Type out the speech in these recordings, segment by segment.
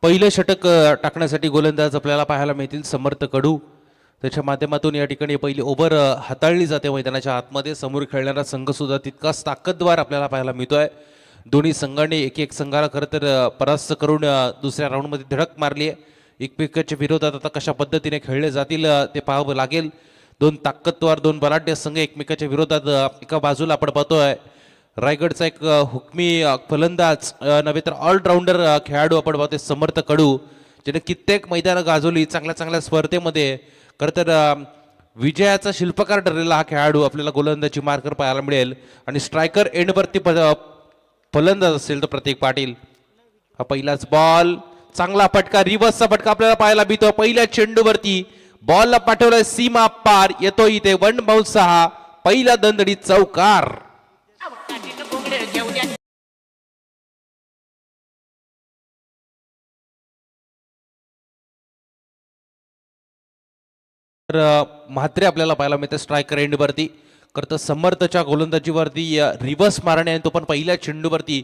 पहिलं षटक टाकण्यासाठी गोलंदाज आपल्याला पाहायला मिळतील समर्थ कडू. त्याच्या माध्यमातून या ठिकाणी पहिली ओव्हर हाताळली जाते मैदानाच्या आतमध्ये. समोर खेळणारा संघ सुद्धा तितकाच ताकदवार आपल्याला पाहायला मिळतोय. दोन्ही संघांनी एक एक संघाला खरं तर परास्त करून दुसऱ्या राऊंडमध्ये धडक मारली आहे. एकमेकांच्या विरोधात आता कशा पद्धतीने खेळले जातील ते पाहावं लागेल. दोन ताकदवार दोन बलाढ्य संघ एकमेकाच्या विरोधात. एका बाजूला आपण पाहतोय रायगडचा एक हुकमी फलंदाज नव्हे तर ऑलराऊंडर खेळाडू आपण पाहतोय समर्थ कडू, ज्याने कित्येक मैदानं गाजवली चांगल्या चांगल्या स्पर्धेमध्ये. खरं तर विजयाचा शिल्पकार ठरलेला हा खेळाडू आपल्याला गोलंदाजी मार्कर पाहायला मिळेल. आणि स्ट्रायकर एंडवरती फलंदाज असेल तर प्रतीक पाटील. हा पहिलाच बॉल, चांगला फटका, रिव्हर्सचा फटका आपल्याला पाहायला मिळतो. पहिल्या चेंडूवरती बॉलला पाठवलाय सीमा पार, येतो इथे 1/6. पहिला दणदडी चौकार. तर म्हात्रे आपल्याला पाहायला मिळते स्ट्रायकर एंडवरती. करतं समर्थच्या गोलंदाजीवरती रिव्हर्स मारणे आणि तो पण पहिल्या चेंडूवरती.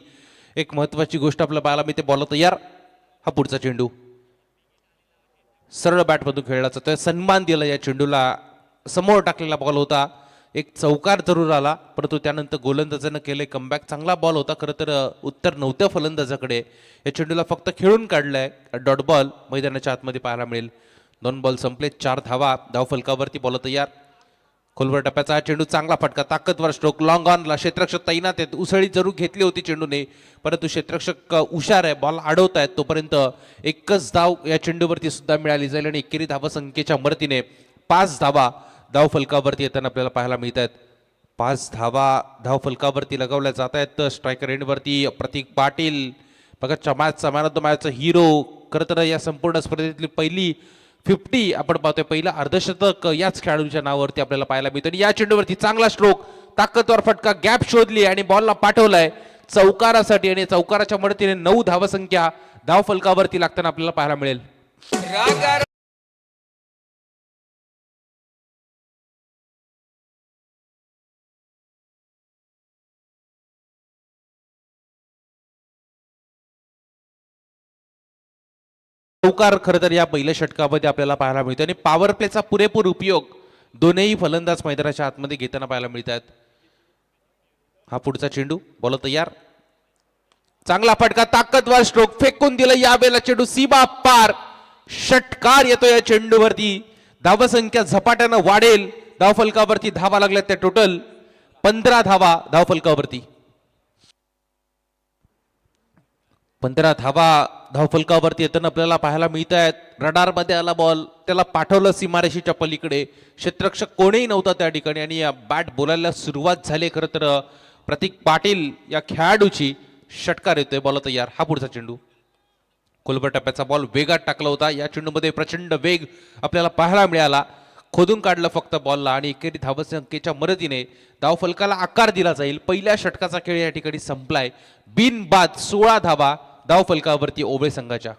एक महत्वाची गोष्ट आपल्याला पाहायला मिळते. बॉल तयार. हा पुढचा चेंडू सरळ बॅटमधून खेळला जातोय. सन्मान दिला या चेंडूला. समोर टाकलेला बॉल होता. एक चौकार जरूर आला, परंतु त्यानंतर गोलंदाजानं केले कमबॅक. चांगला बॉल होता. खरं तर उत्तर नव्हत्या फलंदाजाकडे. या चेंडूला फक्त खेळून काढलाय. डॉट बॉल मैदानाच्या आतमध्ये पाहायला मिळेल. 2 बॉल संपले, 4 धावा. धाव फलकावरती बॉल तयार. खोलवर टप्प्याचा चेंडू, चांगला फटका, ताकदवर स्ट्रोक, लॉंग ऑनला. क्षेत्ररक्षक तैनात आहेत. उसळी जरूर घेतली होती चेंडूने, परंतु क्षेत्ररक्षक हुशार आहे. बॉल अडवत आहेत. तोपर्यंत एकच धाव या चेंडूवरती सुद्धा मिळाली जाईल आणि एकेरी धावा संख्येच्या मदतीने 5 धावा धाव फलकावरती येताना आपल्याला पाहायला मिळत आहेत. 5 धावा धाव फलकावरती लगावल्या जात आहेत. स्ट्रायकर एंडवरती प्रतीक पाटील बघा, चमॅचचा मॅन ऑफ द मॅचचा हिरो. खरं तर या संपूर्ण स्पर्धेतली पहिली 50 आपण पाहतोय. पहिला अर्धशतक याच खेळाडूच्या नावावरती आपल्याला पाहायला मिळतं. आणि या चेंडूवरती चांगला स्ट्रोक, ताकदवर फटका, गॅप शोधली आणि बॉलला पाठवलाय चौकारासाठी. आणि चौकाराच्या मदतीने 9 धावसंख्या धाव फलकावरती लागताना आपल्याला पाहायला मिळेल. चौकार खरं तर या पहिल्या षटकामध्ये आपल्याला पाहायला मिळतो. आणि पॉवर प्लेचा पुरेपूर उपयोग दोन्ही फलंदाज मैदानाच्या आतमध्ये घेताना पाहायला मिळतात. हा पुढचा चेंडू, बॉल तयार. चांगला फटका, ताकदवर स्ट्रोक, फेकून दिलं. यावेळेला चेंडू सीमा पार. षटकार येतो या चेंडूवरती. धावसंख्या झपाट्यानं वाढेल. धाव फलकावरती धावा लागल्या त्या टोटल 15 धावा धाव फलकावरती. 15 धावा धाव फलकावरती येताना आपल्याला पाहायला मिळत आहेत. रडारमध्ये आला बॉल, त्याला पाठवलं सीमारेषेच्या पलीकडे. क्षेत्ररक्षक कोणीही नव्हता त्या ठिकाणी आणि बॅट बोलायला सुरुवात झाली खरं तर प्रतीक पाटील या खेळाडूची. षटकार येतोय, बॉल तयार. हा पुढचा चेंडू, खोलवर टप्प्याचा बॉल वेगात टाकला होता. या चेंडूमध्ये प्रचंड वेग आपल्याला पाहायला मिळाला. खोदून काढलं फक्त बॉलला आणि एकेरी धावसंख्येच्या मदतीने धाव फलकाला आकार दिला जाईल. पहिल्या षटकाचा खेळ या ठिकाणी संपलाय. बिनबाद 16 धावा धाव फलकावरती ओबळे संघाच्या.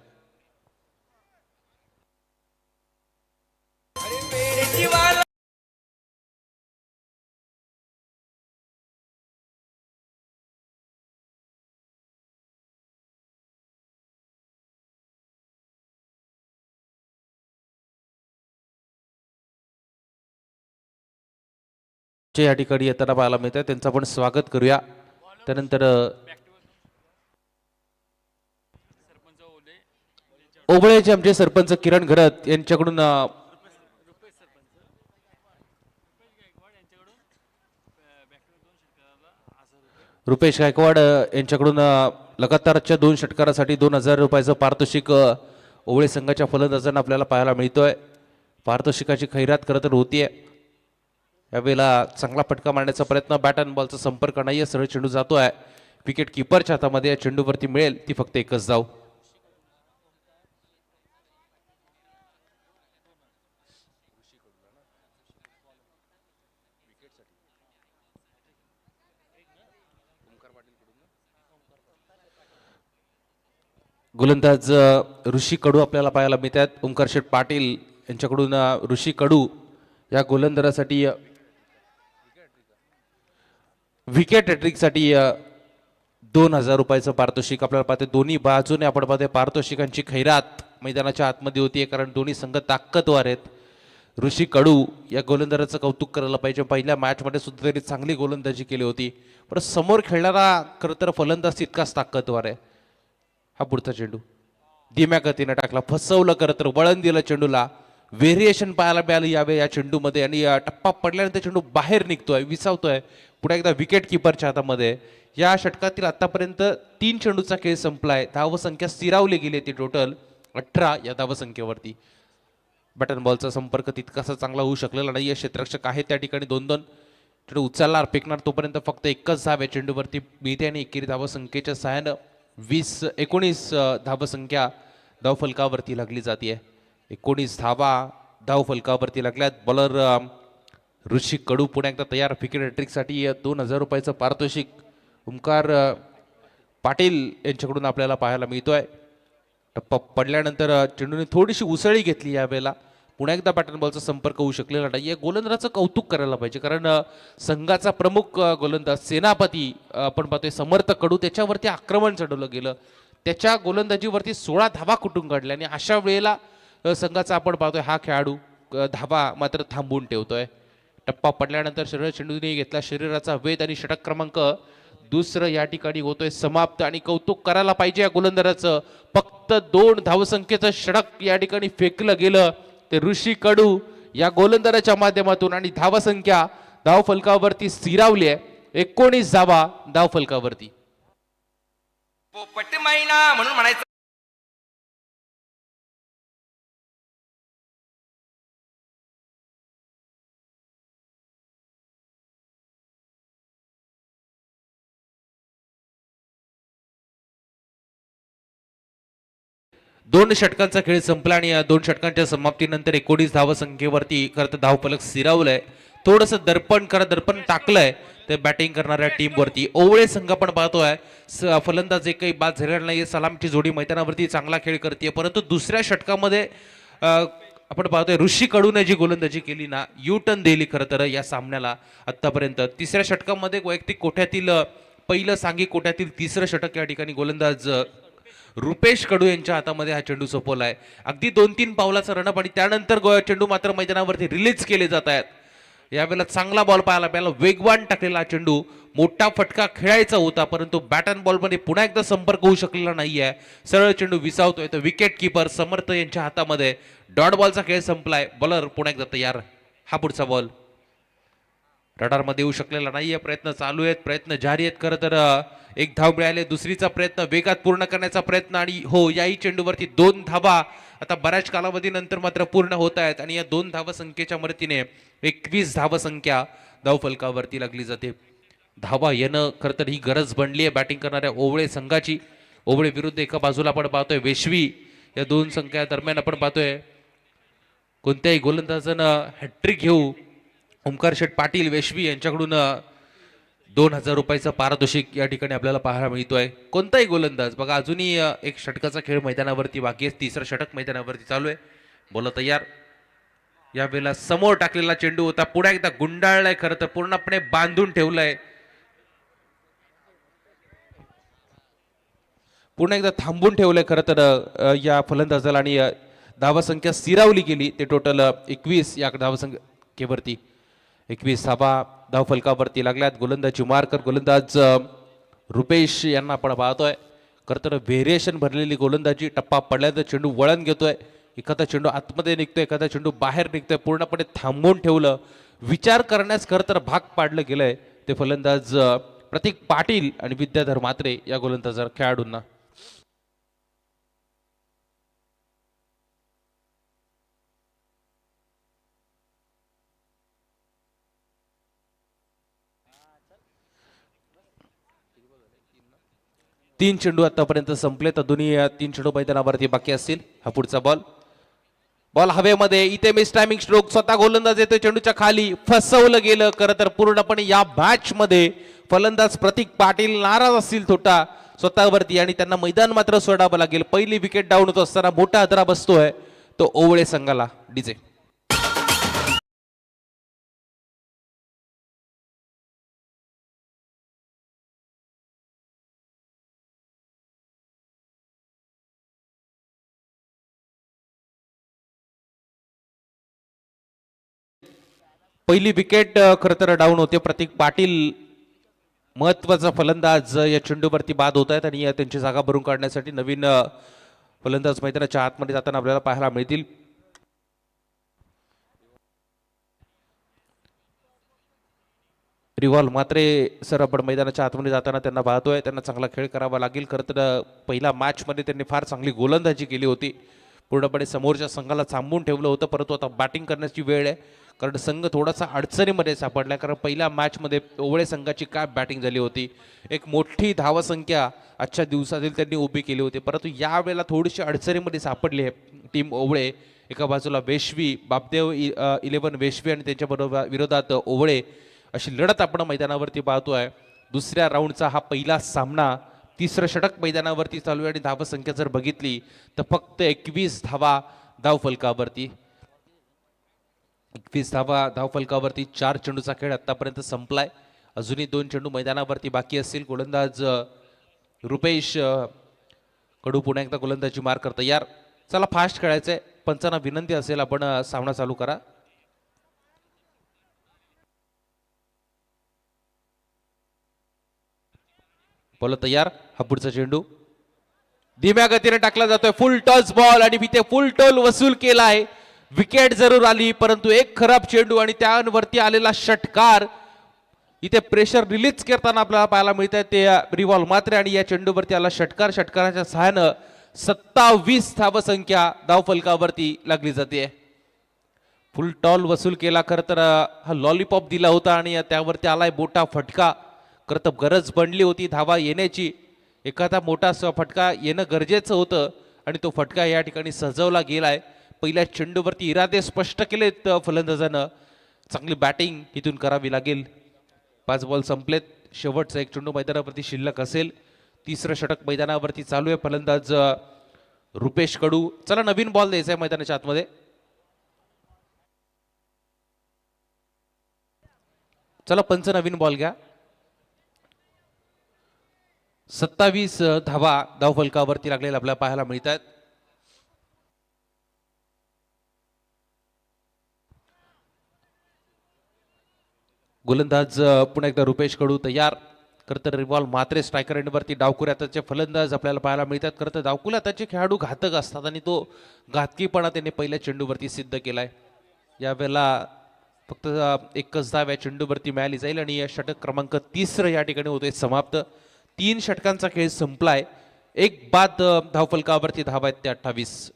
जे या ठिकाणी येताना पाहायला मिळत आहे त्यांचं आपण स्वागत करूया. त्यानंतर ओबळेचे आमचे सरपंच किरण घरत यांच्याकडून रुपेश गायकवाड यांच्याकडून लगातारच्या 2 षटकारासाठी 2000 रुपयाचं पारितोषिक ओबळे संघाच्या फलंदाजांना आपल्याला पाहायला मिळतोय. पारितोषिकाची खैरात खरं तर होतीये. यावेळेला चांगला फटका मारण्याचा प्रयत्न, बॅट अँड बॉलचा संपर्क नाही, सरळ चेंडू जातोय. विकेट किपरच्या हातामध्ये या चेंडूवरती मिळेल ती फक्त एकच धाव. गोलंदाज ऋषी कडू आपल्याला पाहायला मिळतात. ओंकार शेठ पाटील यांच्याकडून ऋषी कडू या गोलंदाजासाठी विकेट हॅट्रिकसाठी ₹2000 पारितोषिक आपल्याला पाहते. दोन्ही बाजूने आपण पाहतोय पारितोषिकांची खैरात मैदानाच्या आतमध्ये होतीये, कारण दोन्ही संघ ताकदवार आहेत. ऋषी कडू या गोलंदाजाचं कौतुक करायला पाहिजे. पहिल्या मॅचमध्ये सुद्धा त्यांनी चांगली गोलंदाजी केली होती, पण समोर खेळणारा खरं तर फलंदाज तितकाच ताकदवार आहे. हा पुढचा चेंडू धीम्या गतीने टाकला, फसवलं खरं तर, वळण दिलं चेंडूला. व्हेरिएशन पाहायला मिळालं यावे या चेंडूमध्ये, आणि टप्पा पडल्यानंतर चेंडू बाहेर निघतोय, विसावतोय. पुढे एकदा विकेट किपरच्या हातामध्ये. या षटकातील आतापर्यंत 3 चेंडूचा खेळ संपलाय. धावसंख्या स्थिरावली गेली ती टोटल 18 या धावसंख्येवरती. बटन बॉलचा संपर्क तितकासा चांगला होऊ शकलेला नाही. क्षेत्ररक्षक आहे त्या ठिकाणी 2-2 चेंडू उचलणार, फेकणार, तोपर्यंत फक्त एकच धाव या चेंडूवरती मिळते आणि एकेरी धावसंख्येच्या सहाय्यानं 19 धावसंख्या धावफलकावरती लागली जाते. 19 धावा धावफलकावरती लागल्यात. बॉलर ऋषी कडू पुन्हा एकदा तयार विकेट हॅट्रिकसाठी. ₹2000 पारितोषिक ओमकार पाटील यांच्याकडून आपल्याला पाहायला मिळतोय. टप्पा पडल्यानंतर चेंडूने थोडीशी उसळी घेतली यावेळेला. पुन्हा एकदा बॅटन बॉलचा संपर्क होऊ शकलेला नाही. या गोलंदाजाचं कौतुक करायला पाहिजे, कारण संघाचा प्रमुख गोलंदाज सेनापती आपण पाहतोय समर्थ कडू, त्याच्यावरती आक्रमण चढवलं गेलं. त्याच्या गोलंदाजीवरती 16 धावा कुठून काढल्या, आणि अशा वेळेला संघाचा आपण पाहतोय हा खेळाडू धावा मात्र थांबवून ठेवतोय. टप्पा पडल्यानंतर शरीर चेंडूने घेतला शरीराचा वेध, आणि षटक क्रमांक 2 या ठिकाणी होतोय समाप्त. आणि कौतुक करायला पाहिजे या गोलंदाजाचं. फक्त 2 धावसंख्येचं षटक या ठिकाणी फेकलं गेलं ते ऋषी कडू या गोलंदाजाच्या माध्यमातून, आणि धावसंख्या धावफलकावरती स्थिरावली आहे. 19 धावा धावफलकावरती. पोपट मैना म्हणून म्हणायचं. दोन षटकांचा खेळ संपला, आणि या 2 षटकांच्या समाप्तीनंतर 19 धावसंख्येवरती खरं तर धावफलक स्थिरावलंय. थोडंसं दर्पण टाकलंय ते बॅटिंग करणाऱ्या टीमवरती. ओवळे संघ आपण पाहतोय फलंदाज एकही बाद झालेला नाही. सलामची जोडी मैदानावरती चांगला खेळ करते, परंतु दुसऱ्या षटकामध्ये आपण पाहतोय ऋषी कडूने जी गोलंदाजी केली ना, यू टर्न दिली खरं तर या सामन्याला आतापर्यंत. तिसऱ्या षटकामध्ये वैयक्तिक कोट्यातील पहिलं सांघिक कोट्यातील 3रं षटक या ठिकाणी गोलंदाज रुपेश कडू यांच्या हातामध्ये हा चेंडू सोपवलाय. अगदी 2-3 पावलाचा रणप, आणि त्यानंतर चेंडू मात्र मैदानावरती रिलीज केले जात आहेत. यावेळेला चांगला बॉल पाहायला मिळाला, वेगवान टाकलेला चेंडू, मोठा फटका खेळायचा होता, परंतु बॅट अँड बॉलमध्ये पुन्हा एकदा संपर्क होऊ शकलेला नाहीये. सरळ चेंडू विसावतोय. तर विकेट किपर समर्थ यांच्या हातामध्ये. डॉट बॉलचा खेळ संपलाय. बॉलर पुन्हा एकदा तयार. हा पुढचा बॉल रडारमध्ये येऊ शकलेला नाहीये. प्रयत्न चालू आहेत, प्रयत्न जारी आहेत. खरं तर एक धाव मिळाले, दुसरीचा प्रयत्न वेगात पूर्ण करण्याचा प्रयत्न, आणि हो, याही चेंडूवरती 2 धावा आता बऱ्याच कालावधीनंतर मात्र पूर्ण होत आहेत. आणि या 2 धावसंख्येच्या मदतीने 21 धावसंख्या धावफलकावरती लागली जाते. धावा येणं खरं तर ही गरज बनली आहे बॅटिंग करणाऱ्या ओवळे संघाची. ओवळे विरुद्ध एका बाजूला आपण पाहतोय वेशवी. या 2 संख्या दरम्यान आपण पाहतोय कोणत्याही गोलंदाजानं हॅट्रिक घेऊ. ओमकार शेठ पाटील वेशवी यांच्याकडून ₹2000 पारितोषिक या ठिकाणी आपल्याला पाहायला मिळतोय. कोणताही गोलंदाज बघा, अजूनही एक षटकाचा खेळ मैदानावरती बाकी आहे. 3रं षटक मैदानावरती चालू आहे. बोला तयार. यावेळेला समोर टाकलेला चेंडू होता, पुढे एकदा गुंडाळलाय, खरं तर पूर्णपणे बांधून ठेवलाय. पुन्हा एकदा थांबून ठेवलंय खरं तर या फलंदाजाला, आणि धावसंख्या स्थिरावली गेली. ते टोटल 21 या धावसंख्येवरती 21 धावा धावफलकावरती लागल्यात. गोलंदाजी मार्कर गोलंदाज रुपेश यांना आपण पाहतोय. खरं तर व्हेरिएशन भरलेली गोलंदाजी. टप्पा पडल्यानंतर चेंडू वळण घेतोय, एखादा चेंडू आतमध्ये निघतोय, एखादा चेंडू बाहेर निघतोय. पूर्णपणे थांबवून ठेवलं, विचार करण्यास खरं तर भाग पाडलं गेलंय ते फलंदाज प्रतीक पाटील आणि विद्याधर म्हात्रे या गोलंदाज खेळाडूंना. तीन चेंडू आतापर्यंत संपले, तर दोन्ही 3 चेंडू मैदानावरती बाकी असतील. हा पुढचा बॉल, बॉल हवेमध्ये. इथे मिस टायमिंग स्ट्रोक. स्वतः गोलंदाज येतोय चेंडूच्या खाली, फसवलं गेलं. खरं तर पूर्णपणे या मॅच मध्ये फलंदाज प्रतीक पाटील नाराज असतील थोटा स्वतःवरती, आणि त्यांना मैदान मात्र सोडावं लागेल. पहिली विकेट डाऊन होत असताना मोठा हादरा बसतोय तो ओवळे संघाला. डीजे पहिली विकेट खरं तर डाऊन होते. प्रतीक पाटील महत्वाचा फलंदाज या चेंडूवरती बाद होत आहेत आणि त्यांची जागा भरून काढण्यासाठी नवीन फलंदाज मैदानाच्या आतमध्ये जाताना आपल्याला पाहायला मिळतील. रिव्हॉल्व मात्रे सर आपण मैदानाच्या आतमध्ये जाताना त्यांना पाहतोय. त्यांना चांगला खेळ करावा लागेल. खरं तर पहिल्या मॅचमध्ये त्यांनी फार चांगली गोलंदाजी केली होती. पूर्णपणे समोरच्या संघाला थांबून ठेवलं होतं. परंतु आता बॅटिंग करण्याची वेळ आहे. कारण संघ थोडासा अडचणीमध्ये सापडला. कारण पहिल्या मॅचमध्ये ओवळे संघाची काय बॅटिंग झाली होती. एक मोठी धावसंख्या आजच्या दिवसातील त्यांनी उभी केली होती. परंतु यावेळेला थोडीशी अडचणीमध्ये सापडली आहे टीम ओवळे. एका बाजूला वेशवी बापदेव 11 वेशवी आणि त्यांच्या विरोधात ओवळे अशी लढत आपण मैदानावरती पाहतोय. दुसऱ्या राऊंडचा हा पहिला सामना. तिसरं षटक मैदानावरती चालू आहे आणि धावसंख्या जर बघितली तर फक्त 21 धावा धावफलकावरती. 21 धावा धावफलकावरती. 4 चेंडूचा खेळ आतापर्यंत संपलाय. अजूनही 2 चेंडू मैदानावरती बाकी असतील. गोलंदाज रुपेश कडू पुन्हा एकदा गोलंदाजी मार कर तयार. चला फास्ट खेळायचंय. पंचांना विनंती असेल आपण सामना चालू करा. बॉल तयार. हा पुढचा चेंडू धीम्या गतीने टाकला जातोय. फुल टॉस बॉल आणि इथे फुल टोल वसूल केला आहे. विकेट जरूर आली परंतु एक खराब चेंडू आणि त्यावरती आलेला षटकार. इथे प्रेशर रिलीज करताना आपल्याला पाहायला मिळत आहे ते रिव्हॉल्व मात्र आणि या चेंडूवरती आला षटकार. षटकाराच्या सहाय्यानं 27 धावसंख्या धावफलकावरती लागली जाते. फुल टॉल वसूल केला. खरं तर हा लॉलीपॉप दिला होता आणि त्यावरती आलाय मोठा फटका. खरं तर गरज बनली होती धावा येण्याची. एखादा मोठा फटका येणं गरजेचं होतं आणि तो फटका या ठिकाणी सजवला गेलाय. पहिल्या चेंडूवरती इरादे स्पष्ट केलेत फलंदाजानं. चांगली बॅटिंग इथून करावी लागेल. 5 बॉल संपलेत. शेवटचा एक चेंडू मैदानावरती शिल्लक असेल. तिसरं षटक मैदानावरती चालू आहे. फलंदाज रुपेश कडू. चला नवीन बॉल द्यायचा आहे मैदानाच्या आतमध्ये. चला पंच नवीन बॉल घ्या. 27 धावा धावफलकावरती लागलेल्या आपल्याला पाहायला मिळतात. गोलंदाज पुन्हा एकदा रुपेश कडू तयार. खरं तर रिव्हॉल्व मात्रे स्ट्रायकर एंडवरती डावकुऱ्याचे फलंदाज आपल्याला पाहायला मिळतात. खरं तर डावकुऱ्याचे खेळाडू घातक असतात आणि तो घातकीपणा त्यांनी पहिल्या चेंडूवरती सिद्ध केलाय. यावेळेला फक्त एकच धाव या चेंडूवरती मिळाली जाईल आणि या षटक क्रमांक 3 या ठिकाणी होते समाप्त. 3 षटकांचा खेळ संपलाय. एक बाद धावफलकावरती धावा आहेत ते 28.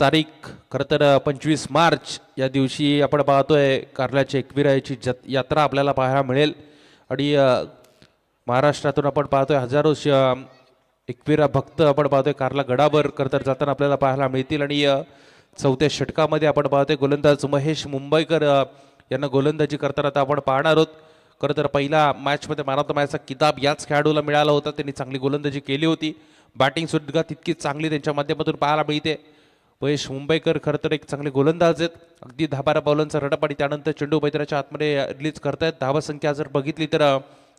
तारीख खरं तर 25 मार्च या दिवशी आपण पाहतोय कारल्याच्या एकविराची यात्रा आपल्याला पाहायला मिळेल. आणि महाराष्ट्रातून आपण पाहतोय हजारो एकविरा भक्त आपण पाहतोय कारला गडावर खरं तर जाताना आपल्याला पाहायला मिळतील. आणि चौथ्या षटकामध्ये आपण पाहतोय गोलंदाज महेश मुंबईकर यांना गोलंदाजी करताना आता आपण पाहणार आहोत. खरं तर पहिला मॅचमध्ये मॅन ऑफ द मॅचचा किताब याच खेळाडूला मिळाला होता. त्यांनी चांगली गोलंदाजी केली होती. बॅटिंग सुद्धा तितकीच चांगली त्यांच्या माध्यमातून पाहायला मिळते. महेश मुंबईकर खरं तर एक चांगले गोलंदाज आहेत. अगदी 10-12 बॉलांचा रडप आणि त्यानंतर चेंडू मैदानाच्या आतमध्ये रिलीज करतायत. धावसंख्या जर बघितली तर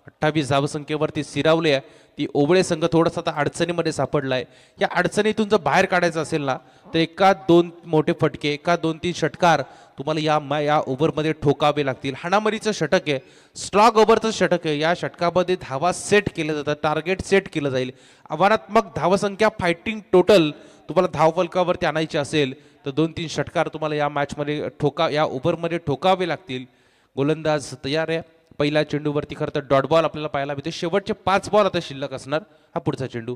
28 धावसंख्येवरती सिरावले आहे. ती ओवळे संघ थोडासा आता अडचणीमध्ये सापडलाय. या अडचणीतून जर बाहेर काढायचं असेल ना तर एका 2 मोठे फटके एका 2-3 षटकार तुम्हाला या ओव्हरमध्ये ठोकावे लागतील. हाणामारीचं षटक आहे. स्ट्रॉक ओव्हरचं षटक आहे. या षटकामध्ये धावा सेट केल्या जातात. टार्गेट सेट केलं जाईल. आव्हानात्मक धावसंख्या फायटिंग टोटल तुम्हाला धावफलकावरती आणायची असेल तर 2-3 षटकार तुम्हाला या मॅचमध्ये या ओव्हरमध्ये ठोकावे लागतील. गोलंदाज तयार आहे. पहिल्या चेंडूवरती खरं तर डॉट बॉल आपल्याला पाहायला मिळते. शेवटचे 5 बॉल आता शिल्लक असणार. हा पुढचा चेंडू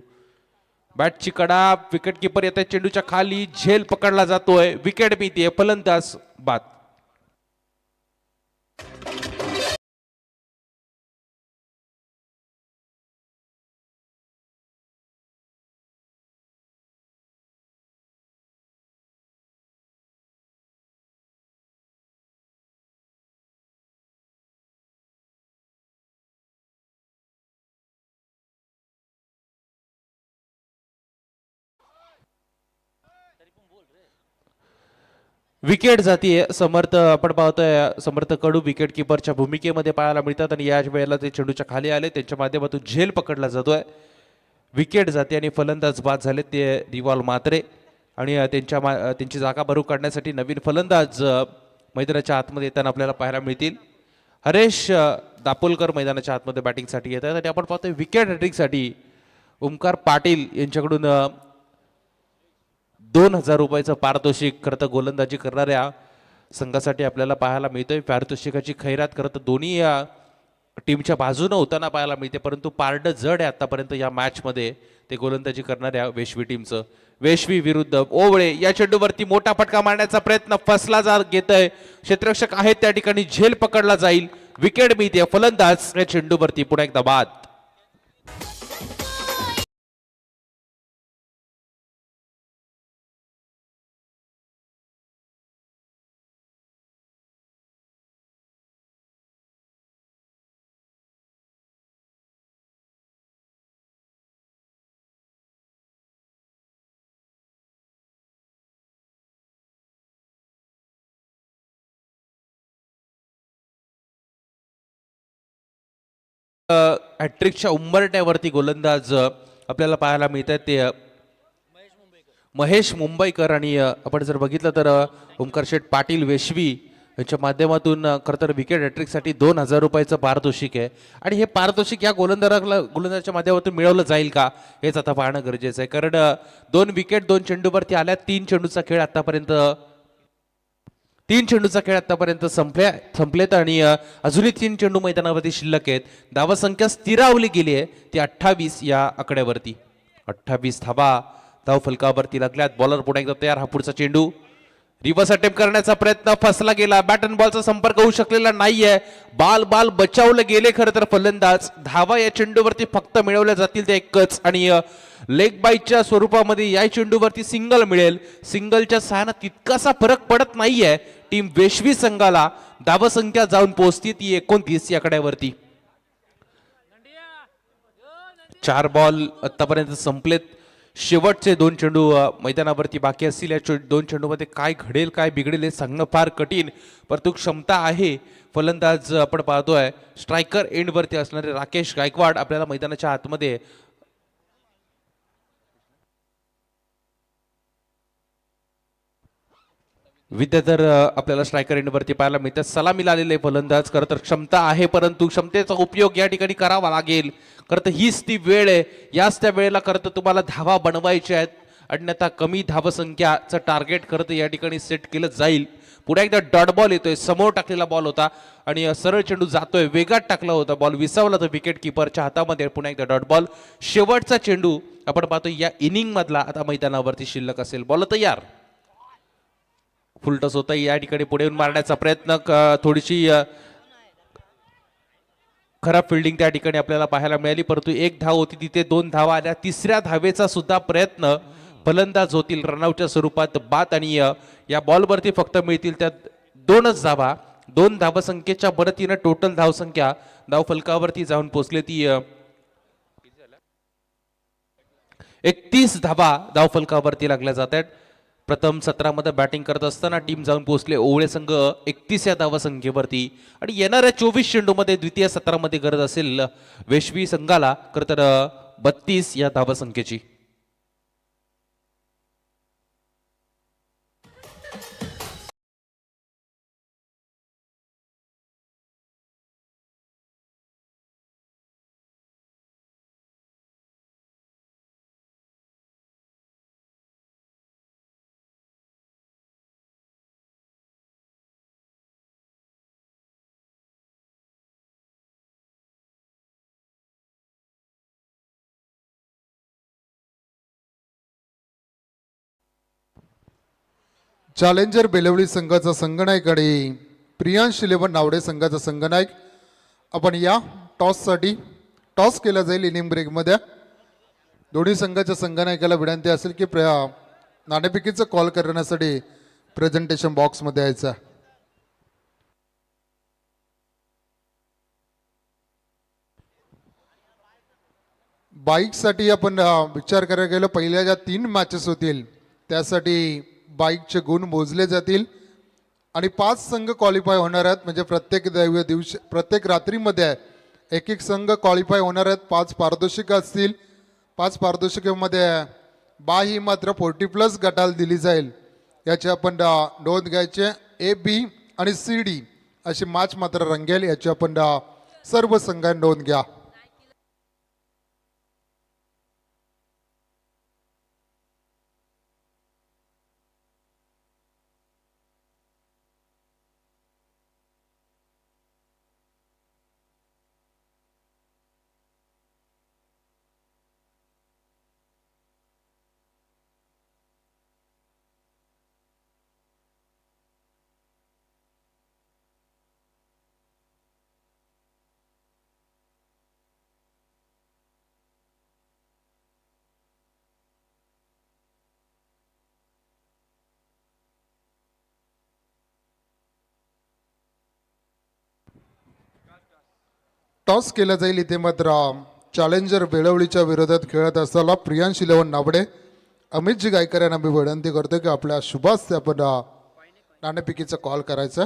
बॅटची कडा. विकेट किपर येत आहे. चेंडूच्या खाली झेल पकडला जातोय. विकेट मिळते. फलंदाज बाद. विकेट जातीये समर्थ, आपण पाहतोय समर्थ कडू विकेट किपरच्या भूमिकेमध्ये पाहायला मिळतात आणि याच वेळेला ते चेंडूच्या खाली आले, त्यांच्या माध्यमातून झेल पकडला जातोय. विकेट जाते आणि फलंदाज बाद झाले ते रिवॉल्व मात्रे आणि त्यांची जागा भरू काढण्यासाठी नवीन फलंदाज मैदानाच्या आतमध्ये येताना आपल्याला पाहायला मिळतील. हरेश दापोलकर मैदानाच्या आतमध्ये बॅटिंगसाठी येत आहेत आणि आपण पाहतोय विकेट हॅट्रिकसाठी ओमकार पाटील यांच्याकडून 2000 रुपयाचं पारितोषिक करतं गोलंदाजी करणाऱ्या संघासाठी आपल्याला पाहायला मिळतंय. पारितोषिकाची खैरात करत दोन्ही टीमच्या बाजूने होताना पाहायला मिळते, परंतु पारड जड आहे आतापर्यंत या मॅचमध्ये ते गोलंदाजी करणाऱ्या वेशवी टीमचं. वेशवी विरुद्ध ओवळे या चेंडूवरती मोठा फटका मारण्याचा प्रयत्न फसला जा घेतोय. क्षेत्ररक्षक आहेत त्या ठिकाणी, झेल पकडला जाईल, विकेट मिळते. फलंदाज या चेंडूवरती पुन्हा एकदा बाद. हॅट्रिकच्या उंबरट्यावरती गोलंदाज आपल्याला पाहायला मिळतात ते महेश मुंबईकर आणि आपण जर बघितलं तर ओमकार शेठ पाटील वेशवी यांच्या माध्यमातून खरं तर विकेट हॅट्रिकसाठी 2000 रुपयाचं पारितोषिक आहे आणि हे पारितोषिक या गोलंदाजाच्या माध्यमातून मिळवलं जाईल का हेच आता पाहणं गरजेचं आहे. कारण 2 विकेट 2 चेंडूवरती आल्या. 3 चेंडूचा खेळ आतापर्यंत संपलेत आणि अजूनही 3 चेंडू मैदानावरती शिल्लक आहेत. धावसंख्या स्थिरावली गेली आहे ती 28 या आकड्यावरती. 28 धावा धाव फलकावरती लागल्यात. बॉलर पुढे एकदा तयार. हा पुढचा चेंडू रिव्हर्स अटेम्प्ट करण्याचा प्रयत्न फसला गेला. बॅट अँड बॉलचा संपर्क होऊ शकलेला नाहीये. बाल बचावले गेले खरं तर फलंदाज. धावा या चेंडूवरती फक्त मिळवल्या जातील ते एकच आणि लेग बाईटच्या स्वरूपामध्ये या चेंडूवरती सिंगल मिळेल. सिंगलच्या सहाय्याने तितकासा फरक पडत नाहीये. टीम वेशवी संघाला धावसंख्या जाऊन पोहोचती ती 29 या आकड्यावरती. 4 बॉल आतापर्यंत संपलेत. शेवटचे 2 चेंडू मैदानावरती बाकी असतील. या 2 चेंडूमध्ये काय घडेल काय बिघडेल हे सांगणं फार कठीण, परंतु क्षमता आहे. फलंदाज आपण पाहतोय स्ट्रायकर एंडवरती असणारे राकेश गायकवाड आपल्याला मैदानाच्या आतमध्ये विद्याधर आपल्याला स्ट्रायकर एंडवरती पाहायला मिळतात. सलामीला आलेले फलंदाज. खरं तर क्षमता आहे, परंतु क्षमतेचा उपयोग या ठिकाणी करावा लागेल. खरं तर हीच ती वेळ आहे. याच त्या वेळेला खरं तर तुम्हाला धावा बनवायच्या आहेत, अन्यथा कमी धावसंख्याचं टार्गेट खरं तर या ठिकाणी सेट केलं जाईल. पुढे एकदा डॉट बॉल येतोय. समोर टाकलेला बॉल होता आणि सरळ चेंडू जातोय. वेगात टाकला होता बॉल, विसावला तो विकेट किपरच्या हातामध्ये. पुन्हा एकदा डॉट बॉल. शेवटचा चेंडू आपण पाहतोय या इनिंग मधला आता मैदानावरती शिल्लक असेल. बॉल तयार. फुलटस होतं या ठिकाणी. पुढे येऊन मारण्याचा प्रयत्न, थोडीशी खराब फिल्डिंग त्या ठिकाणी आपल्याला पाहायला मिळाली, परंतु 1 धाव होती तिथे 2 धावा आल्या. 3ऱ्या धावेचा सुद्धा प्रयत्न फलंदाज होतील रनआउटच्या स्वरूपात बाद आणि या बॉलवरती फक्त मिळतील त्यात 2च धावा. 2 धावसंख्येच्या बरतीनं टोटल धावसंख्या धाव फलकावरती जाऊन पोहोचली ती 31 धावा धाव फलकावरती लागल्या जात आहेत. प्रथम सत्रामध्ये बॅटिंग करत असताना टीम जाऊन पोहोचले ओवळे संघ 31 या धावसंख्येवरती आणि येणाऱ्या 24 चेंडूमध्ये द्वितीय सत्रामध्ये गरज असेल वेशवी संघाला खरं तर 32 या धावसंख्येची. चॅलेंजर बेलवली संघाचा संघनायक आणि प्रियांश 11 नावडे संघाचा संघनायक. आपण या टॉससाठी टॉस केला जाईल इनिंग ब्रेकमध्ये. दोन्ही संघाच्या संघनायकाला विनंती असेल की नाणेफेकीचं कॉल करण्यासाठी प्रेझेंटेशन बॉक्समध्ये यायचं. बाईकसाठी आपण विचार करायला गेलो, पहिल्या ज्या 3 मॅचेस होतील त्यासाठी बाईकचे गुण मोजले जातील. आणि 5 संघ क्वालिफाय होणार आहेत. म्हणजे प्रत्येक रात्रीमध्ये एक एक संघ क्वालिफाय होणार आहेत. 5 पारदर्शक असतील. 5 पारदर्शकेमध्ये बा ही मात्र 40+ गटाला दिली जाईल. याची आपण नोंद घ्यायचे. A, B आणि C, D अशी मॅच मात्र रंगेल. याची आपण सर्व संघांनी नोंद घ्या. टॉस केला जाईल. इथे मात्र चॅलेंजर बेळवलीच्या विरोधात खेळत असताना प्रियांश इलेव्हन नावडे अमितजी गायकर यांना मी विनंती करतो की आपल्या शुभास आपण नाणेफेकीचा कॉल करायचा.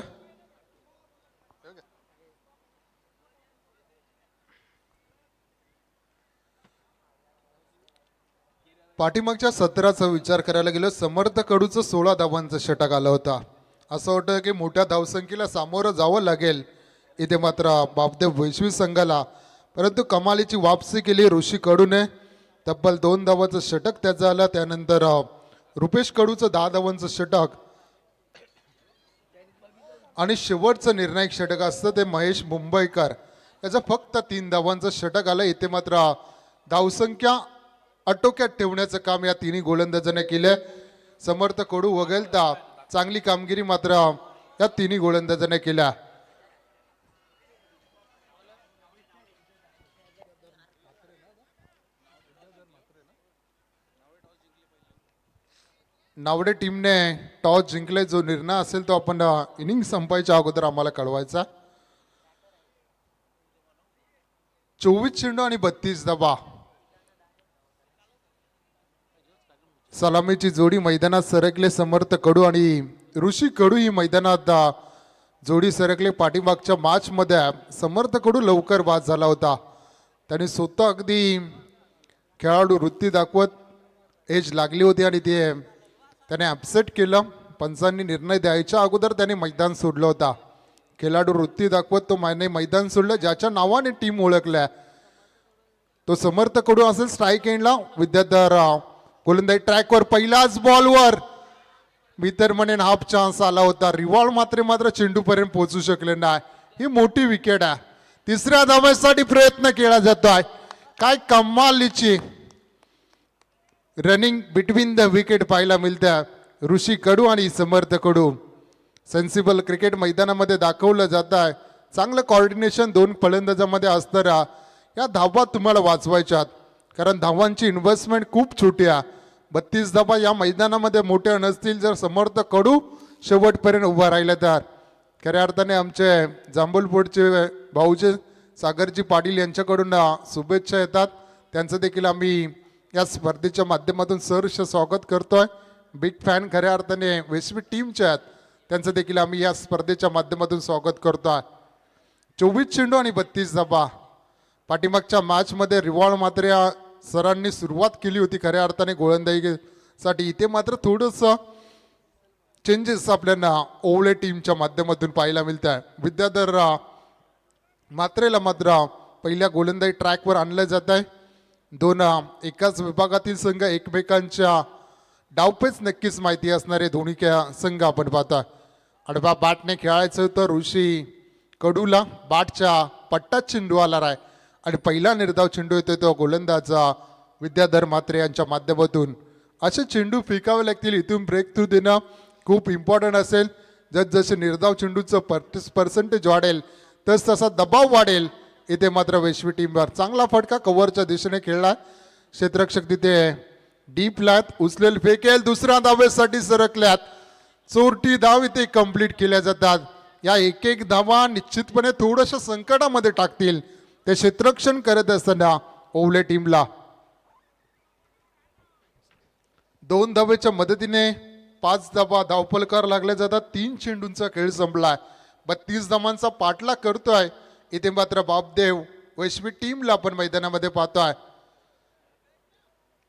पाठीमागच्या सत्राचा विचार करायला गेलो समर्थ कडूचं 16 धावांचं षटक आलं होतं. असं वाटतं की मोठ्या धावसंख्येला सामोरं जावं लागेल इथे मात्र बापदेव वैश्वी संघाला. परंतु कमालीची वापसी केली ऋषी कडूने. तब्बल 2 धावांचं षटक त्याचं आलं. त्यानंतर रुपेश कडूचं 10 धावांचं षटक आणि शेवटचं निर्णायक षटक असतं ते महेश मुंबईकर याचं फक्त 3 धावांचं षटक आलं. इथे मात्र धावसंख्या आटोक्यात ठेवण्याचं काम या तिन्ही गोलंदाजांनी केलं. समर्थ कडू वगळता चांगली कामगिरी मात्र या तिन्ही गोलंदाजांनी केल्या. नावडे टीमने टॉस जिंकले. जो निर्णय असेल तो आपण इनिंग संपायच्या अगोदर आम्हाला कळवायचा. 24 चेंडू आणि 32 धावा. सलामीची जोडी मैदानात सरकले. समर्थ कडू आणि ऋषी कडू ही मैदानात जोडी सरकले. पाठीमागच्या मॅच मध्ये समर्थ कडू लवकर बाद झाला होता. त्यांनी स्वतः अगदी खेळाडू वृत्ती दाखवत एज लागली होती आणि ते त्याने अपसेट केलं. पंचांनी निर्णय द्यायच्या अगोदर त्याने मैदान सोडलं होता. खेळाडू वृत्ती दाखवत तो मैदान सोडलं. ज्याच्या नावाने टीम ओळखल्या तो समर्थ कडू असेल. स्ट्राईक एंडला विद्याधर गोलंदाजी ट्रॅकवर पहिल्याच बॉलवर मी तर म्हणेन हाफ चान्स आला होता. रिव्हॉल्व मात्र चेंडूपर्यंत पोहोचू शकले नाही. ही मोठी विकेट आहे. 3ऱ्या धावेसाठी प्रयत्न केला जातोय. काय कमालीची रनिंग बिटवीन द विकेट पाहायला मिळतं. ऋषी कडू आणि समर्थ कडू सेन्सिबल क्रिकेट मैदानामध्ये दाखवलं जात आहे. चांगलं कॉर्डिनेशन 2 फलंदाजामध्ये असणाऱ्या या धावा तुम्हाला वाचवायच्यात. कारण धावांची इन्व्हेस्टमेंट खूप छोटी आहे. 32 धावा या मैदानामध्ये मोठ्या नसतील. जर समर्थ कडू शेवटपर्यंत उभा राहिला तर खऱ्या अर्थाने आमचे जांभूलपोटचे भाऊचे सागरजी पाटील यांच्याकडून शुभेच्छा येतात. त्यांचं देखील आम्ही या स्पर्धेच्या माध्यमातून सहर्ष स्वागत करतोय. बिग फॅन खऱ्या अर्थाने वेस्वी टीमचे आहेत. त्यांचं देखील आम्ही या स्पर्धेच्या माध्यमातून स्वागत करतोय. 24 चेंडू आणि 32 धावा. पाठीमागच्या मॅचमध्ये रिव्हॉल्व मात्र या सरांनी सुरुवात केली होती खऱ्या अर्थाने गोलंदाजीसाठी. इथे मात्र थोडंसं चेंजेस आपल्याला ओवळे टीमच्या माध्यमातून पाहायला मिळत आहे. विद्याधर मात्रेला मात्र पहिल्या गोलंदाजी ट्रॅकवर आणलं जात आहे. 2 एकाच विभागातील संघ एकमेकांच्या डावपेच नक्कीच माहिती असणारे दोन्ही संघ आपण पाहता. आडवा बॅटने खेळायचं होतं ऋषी कडूला. बॅटच्या पट्टात चेंडू आला आहे आणि पहिला निर्धाव चेंडू येतो तो गोलंदाज विद्याधर मात्रे यांच्या माध्यमातून. असे चेंडू फेकावे लागतील. इथून ब्रेक थ्रू देणं खूप इम्पॉर्टंट असेल. जसे निर्धाव चेंडूचं पर्सेंटेज वाढेल तस तसा दबाव वाढेल. इथे मात्र वैश्वी टीमवर चांगला फटका कव्हरच्या दिशेने खेळला. क्षेत्ररक्षक तिथे डीपलात उचलेल फेकेल. 2ऱ्या धावेसाठी सरकल्यात. 4ठी धाव इथे कंप्लीट केल्या जातात. या एक धावा निश्चितपणे थोडंसं संकटामध्ये टाकतील ते क्षेत्ररक्षण करत असताना ओवले टीमला. 2 धावेच्या मदतीने 5 धाबा धावपलकार लागले जातात. 3 चेंडूंचा खेळ संपलाय. 32 धावांचा पाठलाग करतोय. इथे मात्र बापदेव वैश्वी टीमला आपण मैदानामध्ये पाहतोय.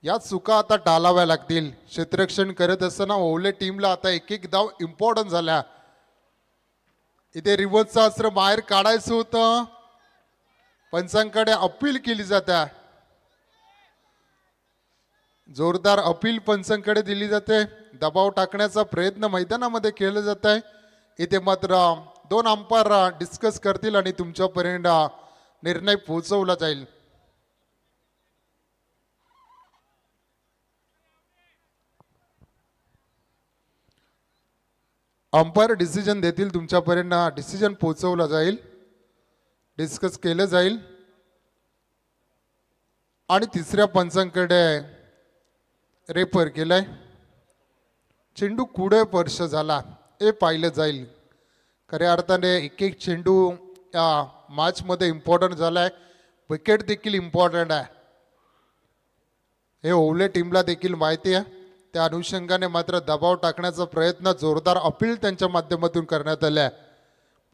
या चुका आता टाळाव्या लागतील. क्षेत्ररक्षण करत असताना ओवले टीमला आता एक एक धाव इम्पॉर्टंट झाल्या. इथे रिव्हर्सचा अस्त्र बाहेर काढायचं होतं. पंचांकडे अपील केली जाते. जोरदार अपील पंचांकडे दिली जाते. दबाव टाकण्याचा प्रयत्न मैदानामध्ये केला जात आहे. इथे मात्र 2 अंपायर डिस्कस करतील आणि तुमच्यापर्यंत निर्णय पोहोचवला जाईल. अंपायर डिसिजन देतील. तुमच्यापर्यंत डिसिजन पोहोचवला जाईल. डिस्कस केलं जाईल आणि तिसऱ्या पंचांकडे रेफर केलाय. चेंडू कुठे स्पर्श झाला हे पाहिलं जाईल. खऱ्या अर्थाने एक एक चेंडू या मॅचमध्ये इम्पॉर्टंट झालाय. विकेट देखील इम्पॉर्टंट आहे हे ओवले टीमला देखील माहिती आहे. त्या अनुषंगाने मात्र दबाव टाकण्याचा प्रयत्न जोरदार अपील त्यांच्या माध्यमातून करण्यात आलाय.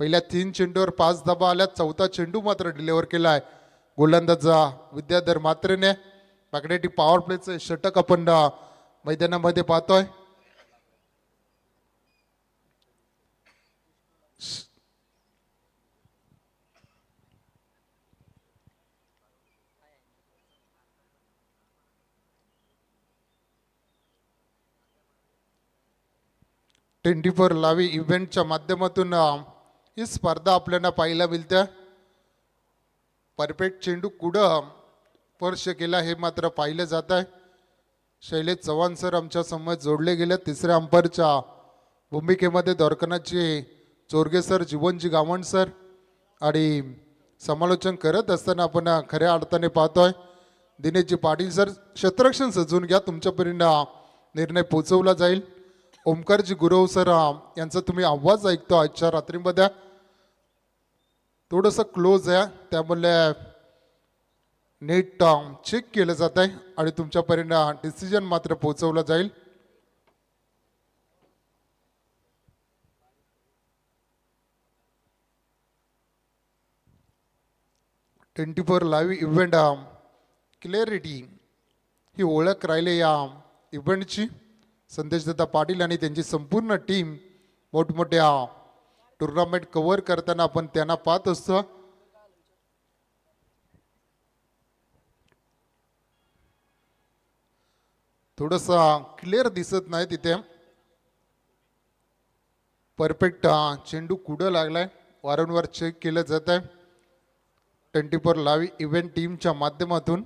पहिल्या 3 चेंडूवर 5 धाबा आल्या. 4था चेंडू मात्र डिलिव्हर केलाय गोलंदाजा विद्याधर मात्रेने. मॅग्नेटिक पॉवर प्लेचं षटक आपण मैदानामध्ये पाहतोय. ट्वेंटी4 लावी इव्हेंटच्या माध्यमातून ही स्पर्धा आपल्याला पाहायला मिळते. परफेक्ट चेंडू कुठं स्पर्श केला हे मात्र पाहिलं जात आहे. शैलेश चव्हाण सर आमच्या समोर जोडले गेले. तिसऱ्या अंपायरच्या भूमिकेमध्ये द्वारकनाथजी चोरगे सर, जीवनजी गावंड सर आणि समालोचन करत असताना आपण खऱ्या अर्थाने पाहतोय दिनेशजी पाटील सर. क्षेत्ररक्षण सजवून घ्या. तुमच्यापर्यंत निर्णय पोहोचवला जाईल. ओमकारजी गुरव सर यांचा तुम्ही आवाज ऐकतो आजच्या रात्रीमध्ये. थोडंसं क्लोज आहे त्यामुळे नीट चेक केलं जात आहे आणि तुमच्यापर्यंत डिसिजन मात्र पोहोचवला जाईल. ट्वेंटी4 लाईव्ह इव्हेंट क्लिअरिटी ही ओळख राहिली या इव्हेंटची. संदेशदादा पाटील आणि त्यांची संपूर्ण टीम मोठमोठ्या टुर्नामेंट कव्हर करताना आपण त्यांना पाहत असतो. थोडंसं क्लिअर दिसत नाही तिथे. परफेक्ट चेंडू कुठं लागलाय वारंवार चेक केलं जात आहे 24 लाईव्ह इव्हेंट टीमच्या माध्यमातून.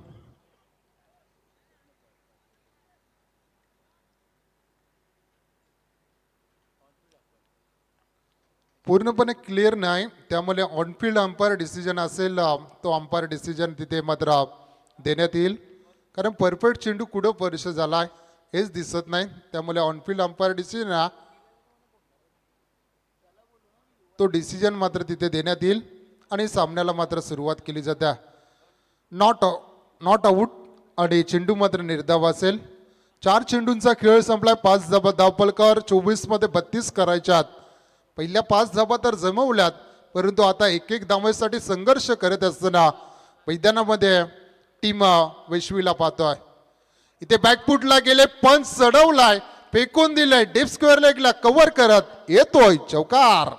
पूर्णपणे क्लिअर नाही त्यामुळे ऑनफिल्ड अंपायर डिसिजन असेल तो अंपायर डिसिजन तिथे मात्र देण्यात येईल. कारण परफेक्ट चेंडू कुठं स्पर्श झाला हेच दिसत नाही त्यामुळे ऑनफिल्ड अंपायर डिसिजन तो डिसिजन मात्र तिथे देण्यात येईल आणि सामन्याला मात्र सुरुवात केली जाते. नॉट आऊट आणि चेंडू मात्र निर्धाव असेल. 4 चेंडूंचा खेळ संपलाय. 5 धावपलकार 24 मध्ये 32 करायच्यात. पहिल्या 5 धाबा तर जमवल्यात परंतु आता एक एक धावेसाठी संघर्ष करत असताना मैदानामध्ये टीम वैश्वीला पाहतोय. इथे बॅकफुटला गेले पंच चढवलाय फेकून दिलंय डीप स्क्वेअर लेगला कव्हर करत येतोय चौकार.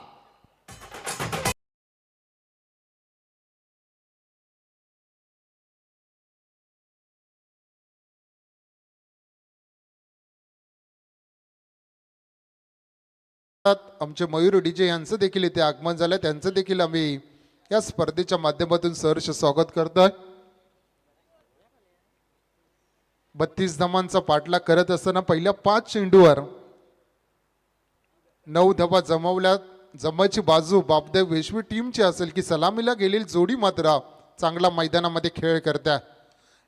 आमचे मयूर डीजे यांचं देखील इथे आगमन झालंय. त्यांचं देखील आम्ही या स्पर्धेच्या माध्यमातून सहर्ष स्वागत करतोय. 32 धावांचा पाठलाग करत असताना पहिल्या 5 चेंडूवर 9 धावा जमवल्या. जमायची बाजू बापदेव वैश्वी टीमची असेल की सलामीला गेलेली जोडी मात्र चांगला मैदानामध्ये खेळ करत्या.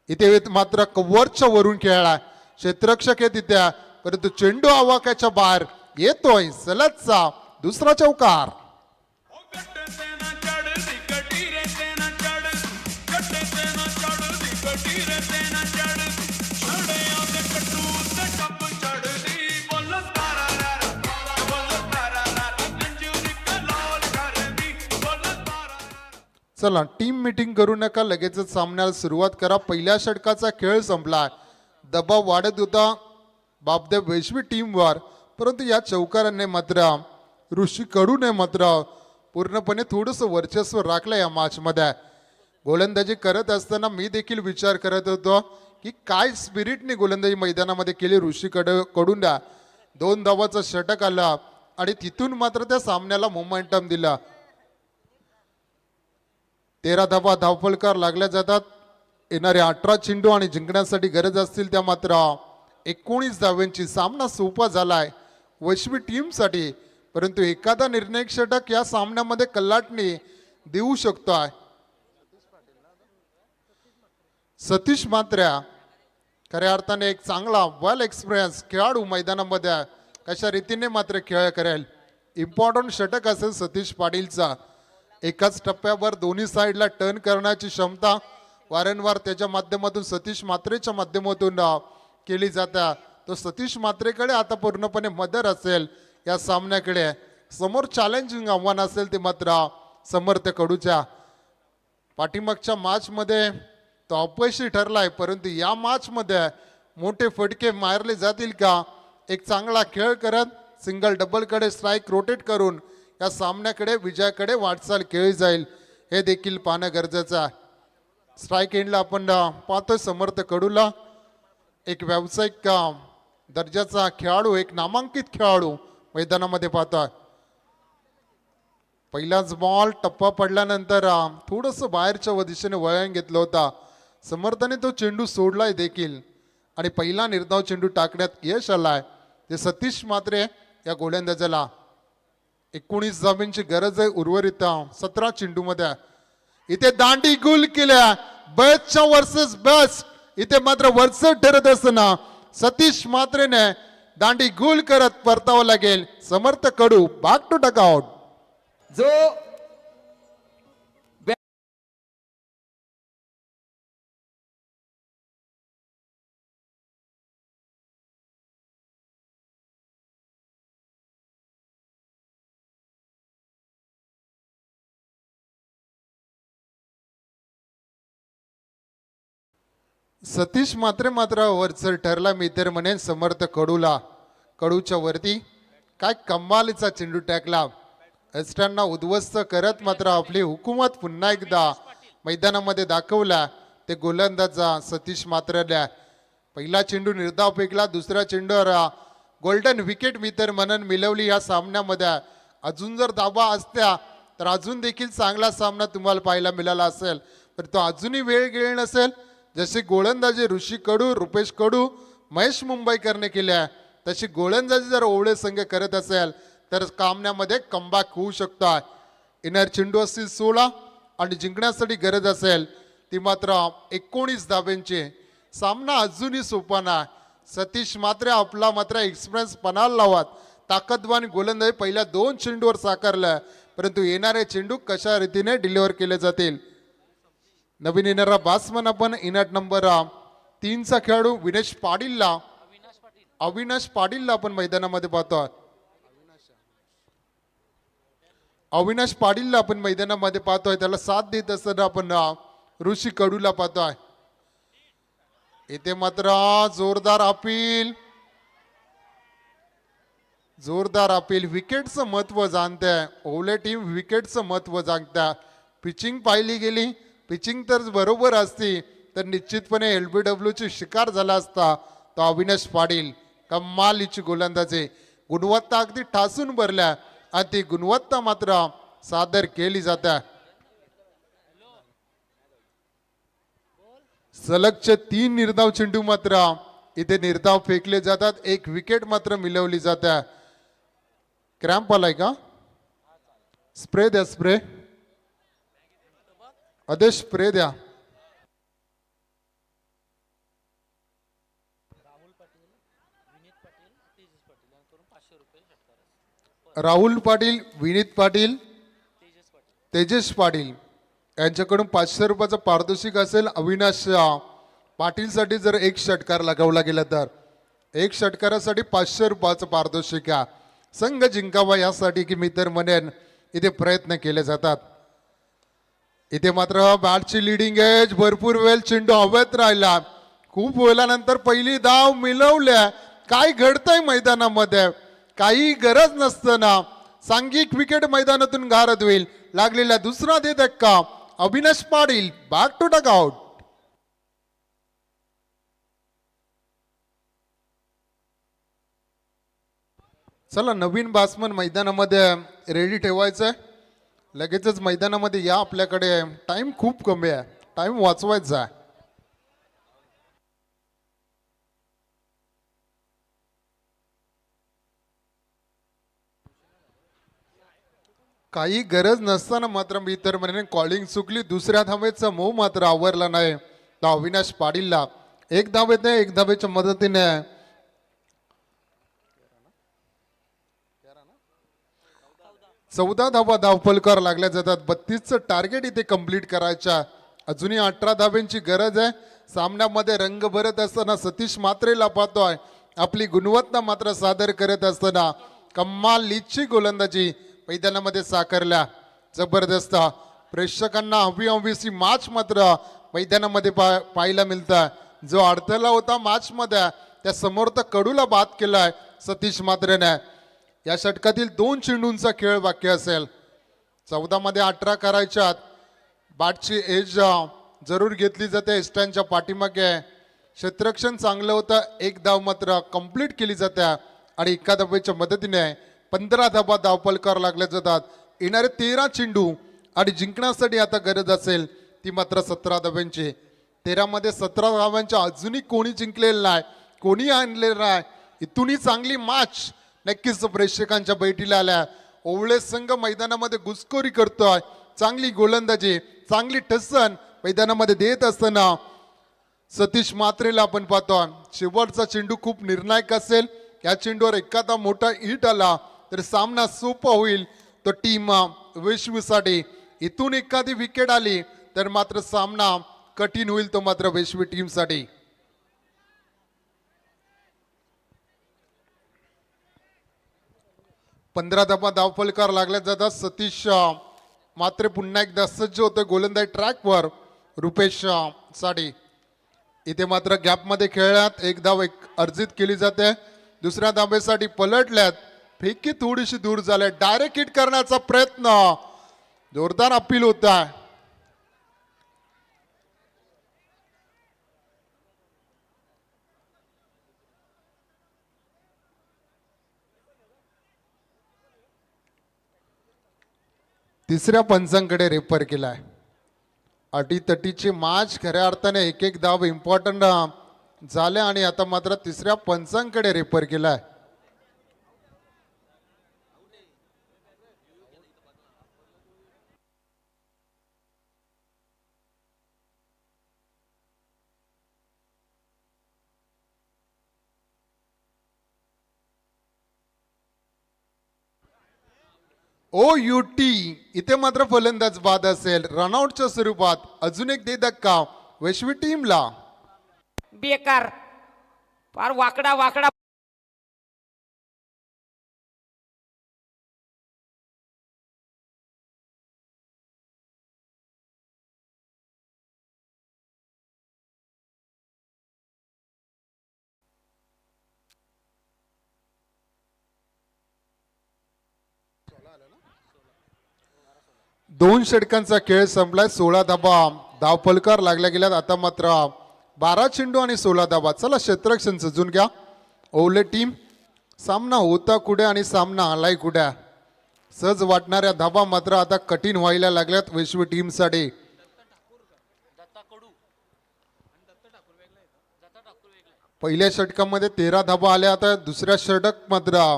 इथे मात्र कव्हरच्या वरून खेळला क्षेत्ररक्षक आहे तिथे परंतु चेंडू आवाक्याच्या बाहेर येतोय. सलगचा दुसरा चौकार. चला टीम मीटिंग करू नका, लगेचच सामन्याला सुरुवात करा. पहिल्या षटकाचा खेळ संपला. दबाव वाढत होता बापदेव वैश्वी टीमवर, परंतु या चौकारांनी मात्र ऋषी कडूने मात्र पूर्णपणे थोडंसं वर्चस्व राखलं या मॅचमध्ये. गोलंदाजी करत असताना मी देखील विचार करत होतो की काय स्पिरिटने गोलंदाजी मैदानामध्ये केली ऋषी कडून. 2 धावाचं षटक आलं आणि तिथून मात्र त्या सामन्याला मोमेंटम दिला. 13 धावा धावफलकार लागल्या जातात. येणारे 18 चेंडू आणि जिंकण्यासाठी गरज असतील त्या मात्र 19 धावांची. सामना सोपा झालाय वैश्वी टीमसाठी, परंतु एखादा निर्णायक षटक या सामन्यामध्ये कल्लाटणी देऊ शकतोय. सतीश मात्र्या खऱ्या अर्थाने एक चांगला वेल एक्सपिरियन्स खेळाडू मैदानामध्ये कशा रीतीने मात्र खेळ करेल. इम्पॉर्टंट षटक असेल सतीश पाटीलचा. एकाच टप्प्यावर दोन्ही साईडला टर्न करण्याची क्षमता वारंवार त्याच्या माध्यमातून सतीश मात्रेच्या माध्यमातून केली जाते. तो सतीश मात्रेकडे आता पूर्णपणे मदर असेल या सामन्याकडे. समोर चॅलेंजिंग आव्हान असेल ते मात्र समर्थ कडूच्या. पाठीमागच्या मॅच मध्ये तो अपयशी ठरलाय, परंतु या मॅच मध्ये मोठे फटके मारले जातील का? एक चांगला खेळ करत सिंगल डबल कडे स्ट्राईक रोटेट करून या सामन्याकडे विजयाकडे वाटचाल केली जाईल हे देखील पाहणं गरजेचं आहे. स्ट्राईक एंडला आपण पाहतोय समर्थ कडूला एक व्यावसायिक दर्जाचा खेळाडू, एक नामांकित खेळाडू मैदानामध्ये पाहतोय. पहिलाच बॉल टप्पा पडल्यानंतर थोडस बाहेरच्या दिशेने वळण घेतलं होता समर्थाने. तो चेंडू सोडलाय देखील आणि पहिला निर्धाव चेंडू टाकण्यात यश आलाय. ते सतीश मात्रे या गोलंदाजाला. 19 धावांची गरज आहे उर्वरित 17 चेंडू मध्ये. इथे दांडी गुल केल्या बेस्टच्या वर्सेस बेस्ट. इथे मात्र वर्चस्व ठरत असताना सतीश मात्रेने दांडी गुल करत परतावं लागेल. समर्थ कडू बॅक टू डकआउट. जो सतीश मात्र वरचर ठरला. मी तर म्हणेन समर्थ कडूला. कडूच्या वरती काय कमालीचा चेंडू टाकला. एस्टांना उद्ध्वस्त करत मात्र आपली हुकूमत पुन्हा एकदा मैदानामध्ये दाखवला ते गोलंदाजा सतीश मात्रल्या. पहिला चेंडू निर्धाव फेकला. दुसऱ्या चेंडूवर गोल्डन विकेट मी तर म्हणून मिळवली या सामन्यामध्ये. अजून जर धावा असत्या तर अजून देखील चांगला सामना तुम्हाला पाहायला मिळाला असेल, पण तो अजूनही वेळ गेली नसेल. जशी गोलंदाजी ऋषी कडू, रुपेश कडू, महेश मुंबईकरने केल्या तशी गोलंदाजी जर ओवळे संघ करत असेल तर सामन्यामध्ये कमबॅक होऊ शकतो. इनर चेंडू असतील 16 आणि जिंकण्यासाठी गरज असेल ती मात्र 19 धाब्यांची. सामना अजूनही सोपा नाही. सतीश मात्र आपला मात्र एक्सपिरियन्स पणाला लावत ताकदवान गोलंदाजी पहिल्या 2 चेंडूवर साकारलं, परंतु येणारे चेंडू कशा रीतीने डिलिव्हर केले जातील. नवीन येणारा बॅट्समन आपण इनट नंबर 3चा खेळाडू अविनाश पाटीलला आपण मैदानामध्ये पाहतोय. अविनाश पाटीलला आपण मैदानामध्ये पाहतोय. त्याला साथ देत असताना आपण ऋषी कडूला पाहतोय. इथे मात्र जोरदार अपील विकेटचं महत्व जाणते. ओवले टीम विकेटचं महत्व जाणत्या. पिचिंग पाहिली गेली, पिचिंग तर बरोबर असती तर निश्चितपणे LBW ची शिकार झाला असता. तो अविनाश पाटील कमालीची गोलंदाजी, गुणवत्ता अगदी ठासून भरल्या आणि ती गुणवत्ता मात्र सादर केली जाते. सलगचे 3 निर्धाव चेंडू मात्र इथे निर्धाव फेकले जातात. 1 विकेट मात्र मिळवली जाते. क्रॅम्प आलाय का? स्प्रे द्या, स्प्रे आदेश स्प्रे द्या. राहुल पाटील, विनीत पाटील, तेजस पाटील यांच्याकडून 500 रुपयाचं पारितोषिक असेल. अविनाश पाटीलसाठी जर 1 षटकार लगावला गेला तर 1 षटकारासाठी 500 रुपयाचं पारितोषिक आहे. संघ जिंकावा यासाठी की मी तर म्हणेन इथे प्रयत्न केले जातात. इथे मात्र बॅटची लिडिंग एज भरपूर वेळ चेंडू हवेत राहिला. खूप वेळानंतर पहिली धाव मिळवल्या. काय घडतंय मैदानामध्ये काही गरज नसताना सांघिक विकेट मैदानातून गारद होईल. लागलेला दुसरा दे धक्का Avinash Patil back to duck out. चला नवीन बॅट्समन मैदानामध्ये रेडी ठेवायचंय. लगेचच मैदानामध्ये या. आपल्याकडे टाइम खूप कमी आहे. टाइम वाचवायचा आहे. काही गरज नसताना मात्र मी तर म्हणे कॉलिंग चुकली. दुसऱ्या धावेचा मोह मात्र आवरला नाही. तर अविनाश पाटीलला एक धावेने एक धावेच्या मदतीने 14 धावा धावफलकार लागल्या जातात. 32चं टार्गेट इथे कंप्लीट करायच्या. अजूनही 18 धाव्यांची गरज आहे. सामन्यामध्ये रंग भरत असताना सतीश मात्रेला पाहतोय. आपली गुणवत्ता मात्र सादर करत असताना कमाल लीजची गोलंदाजी मैदानामध्ये साकारल्या. जबरदस्त प्रेक्षकांना हवीशी मॅच मात्र मैदानामध्ये पाहायला मिळतं. जो अडथळा होता मॅच मध्ये त्या समोर तर कडूला बाद केलाय सतीश मात्रेने. या षटकातील 2 चेंडूंचा खेळ बाकी असेल. 14 मध्ये 18 करायच्यात. बॅटची एज जरूर घेतली जाते. स्टँडच्या पाठीमागे क्षेत्ररक्षण चांगलं होतं. एक धाव मात्र कंप्लीट केली जाते आणि एका धावेच्या मदतीने 15 धावा धावफलकार लागल्या जातात. येणारे 13 चेंडू आणि जिंकण्यासाठी आता गरज असेल ती मात्र 17 धाव्यांची. 13 मध्ये 17 धाव्यांच्या अजूनही कोणी जिंकलेलं नाही, कोणी आणलेलं नाही. इथूनही चांगली मॅच नक्कीच प्रेक्षकांच्या बैठीला आल्या. ओवळे संघ मैदानामध्ये घुसखोरी करतोय. चांगली गोलंदाजी चांगली ठसन मैदानामध्ये देत असताना सतीश मात्रेला आपण पाहतो. शेवटचा चेंडू खूप निर्णायक असेल. या चेंडूवर एखादा मोठा हिट आला तर सामना सोपा होईल. तो टीम वेशवीसाठी इथून एखादी विकेट आली तर मात्र सामना कठीण होईल. तो मात्र वेशवी टीमसाठी. पंधरा धावा धावफलकार लागल्या जातात. सतीश मात्र पुन्हा एकदा सज्ज होतोय गोलंदाज ट्रॅकवर रुपेश साठी. इथे मात्र गॅपमध्ये खेळण्यात एक धाव अर्जित केली जाते. दुसऱ्या धावेसाठी पलटल्यात. फेकी थोडीशी दूर झाले. डायरेक्ट हिट करण्याचा प्रयत्न. जोरदार अपील होता. तिसऱ्या पंचांकडे रेफर केलाय. अटीतटीची मॅच खऱ्या अर्थाने एक एक धाव इम्पॉर्टंट झाले आणि आता मात्र तिसऱ्या पंचांकडे रेफर केलाय. OUT इथे मात्र फलंदाज बाद असेल. रनआउटच्या स्वरूपात अजून एक दे धक्का वैश्वी टीमला. बेकार फार वाकडा वाकडा दोन षटकांचा खेळ संपलाय. 16 धाबा धावफलकार लागल्या गेल्यात. आता मात्र 12 चेंडू आणि 16 धाबा. चला क्षेत्ररक्षण सजून घ्या. ओवले टीम सामना होता कुठे आणि सामना आलाय कुठे. सहज वाटणाऱ्या धाबा मात्र आता कठीण व्हायला लागल्यात वैश्वी टीमसाठी. पहिल्या षटकामध्ये 13 धाबा आल्या. आता दुसऱ्या षटक मात्र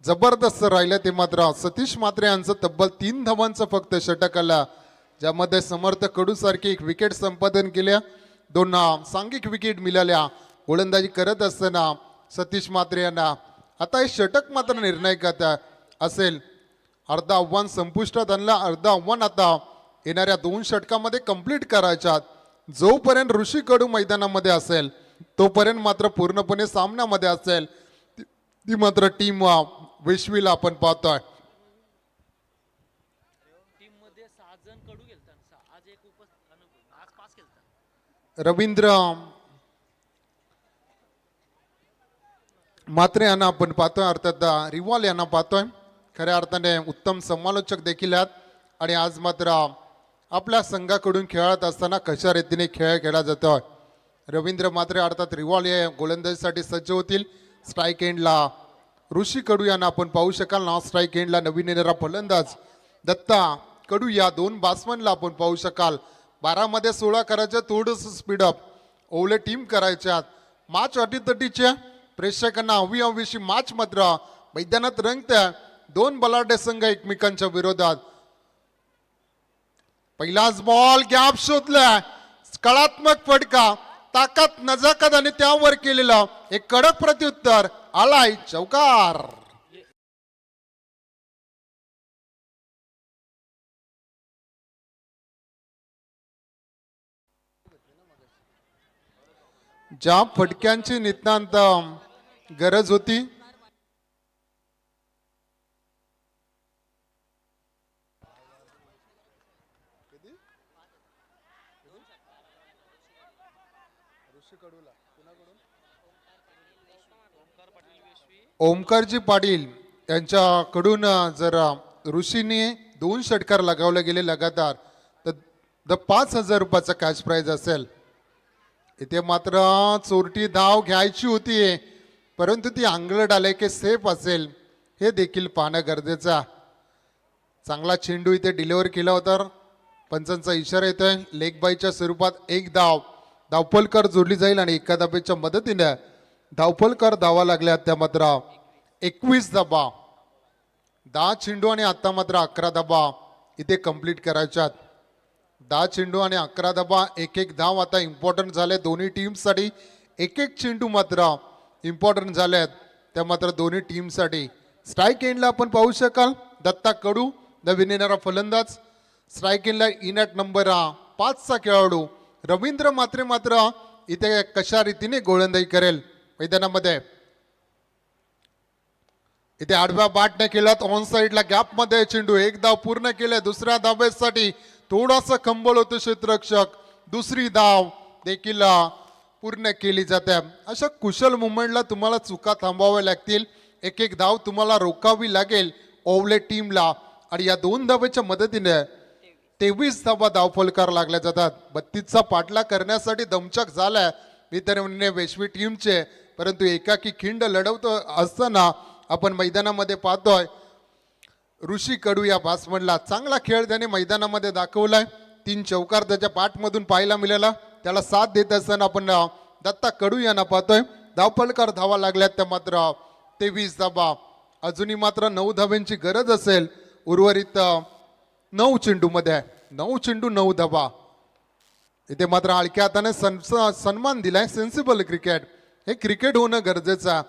जबरदस्त राहिलं. ते मात्र सतीश मात्रे यांचं तब्बल 3 धावांचं फक्त षटक आला, ज्यामध्ये समर्थ कडू सारखी एक विकेट संपादन केल्या. 2 सांघिक विकेट मिळाल्या. गोलंदाजी करत असताना सतीश मात्रे यांना आता हे षटक मात्र निर्णायक असेल. अर्धा आव्हान संपुष्टात आणला. अर्धा आव्हान आता येणाऱ्या 2 षटकामध्ये कंप्लीट करायच्यात. जोपर्यंत ऋषी कडू मैदानामध्ये असेल तोपर्यंत मात्र पूर्णपणे सामन्यामध्ये असेल. ती मात्र टीम वैश्वीला आपण पाहतोय. रवींद्र मात्रे यांना आपण पाहतोय, अर्थात रिवॉल यांना पाहतोय. खऱ्या अर्थाने उत्तम समालोचक देखील आहेत आणि आज मात्र आपल्या संघाकडून खेळत असताना कशा रीतीने खेळ खेळला जातोय. रवींद्र मात्रे अर्थात रिवॉल हे गोलंदाजीसाठी सज्ज होतील. स्ट्राईक एंडला ऋषी कडू यांना आपण पाहू शकाल. नॉन स्ट्राईक एंडला नवीन येणारा फलंदाज दत्ता कडू या दोन बॅट्समनला आपण पाहू शकाल. 12 मध्ये 16 करायचं, थोडंसं स्पीडअप ओवले टीम करायच्यात. मॅच अटीतटीच्या प्रेक्षकांना हवी हवीशी मॅच मात्र मैदानात रंगत्या. दोन बलाढ्य संघ एकमेकांच्या विरोधात. पहिलाच बॉल गॅप शोधलाय, कलात्मक फटका, ताकद नजाकत आणि त्यावर केलेलं एक कडक प्रत्युत्तर आलाय, चौकार. ज्या फटक्यांची नितांत गरज होती ओमकारजी पाटील यांच्याकडून जर ऋषीने 2 षटकार लगावले गेले लगातार तर 5,000 रुपयाचा कॅश प्राइज असेल. इथे मात्र चोरटी धाव घ्यायची होती, परंतु ती अंगलट आले की सेफ असेल हे देखील पाहणं गरजेचं. चांगला चेंडू इथे डिलिव्हर केला होता. पंचांचा इशारा येतोय लेग बायच्या स्वरूपात एक धाव धावफलकर जोडली जाईल आणि एका धावेच्या मदतीने धावफलकर धावा लागल्या. त्या मात्र 21 धाबा, 10 चेंडू आणि आता मात्र 11 धाबा इथे कंप्लीट करायच्यात. 10 चेंडू आणि 11 धाबा, एक धाव आता इम्पॉर्टंट झाले दोन्ही टीमसाठी. एक चेंडू मात्र इम्पॉर्टंट झालेत त्या मात्र दोन्ही टीमसाठी. स्ट्राईक एंडला आपण पाहू शकाल दत्ता कडू नवीन येणारा फलंदाज. स्ट्राईक एंडला इनॅट नंबर 5 चा खेळाडू रवींद्र मात्रे मात्र इथे कशा रीतीने गोलंदाजी करेल मैदानामध्ये. इथे आडव्या बॅटने केलात ऑन साइडला गॅप मध्ये चेंडू, एक धाव पूर्ण केले. दुसऱ्या धावेसाठी थोडासा खंबल होतो क्षेत्ररक्षक, दुसरी धाव देखील पूर्ण केली जाते. अशा कुशल मुवमेंटला तुम्हाला चुका थांबवाव्या लागतील. एक धाव तुम्हाला रोखावी लागेल ओवले टीमला आणि या 2 धावेच्या मदतीने 23 धावा धावफलकार लागल्या जातात. 32चा पाठला करण्यासाठी दमछाक झालाय मित्रांनो वेशवी टीमचे, परंतु एकाकी खिंड लढवतो असताना आपण मैदानामध्ये पाहतोय ऋषी कडू या बॅट्समनला चांगला खेळ त्याने मैदानामध्ये दाखवलाय. 3 चौकार त्याच्या पाठमधून पाहायला मिळाला. त्याला साथ देत असताना आपण दत्ता कडू यांना पाहतोय. धावफलकार धावा लागल्यात त्या मात्र 23 धावा. अजूनही मात्र 9 धाव्यांची गरज असेल उर्वरित 9 चेंडू मध्ये. 9 चेंडू 9 धावा. इथे मात्र हलक्या हाताने सन्मान दिलाय. सेन्सिबल क्रिकेट, हे क्रिकेट होणं गरजेचं आहे.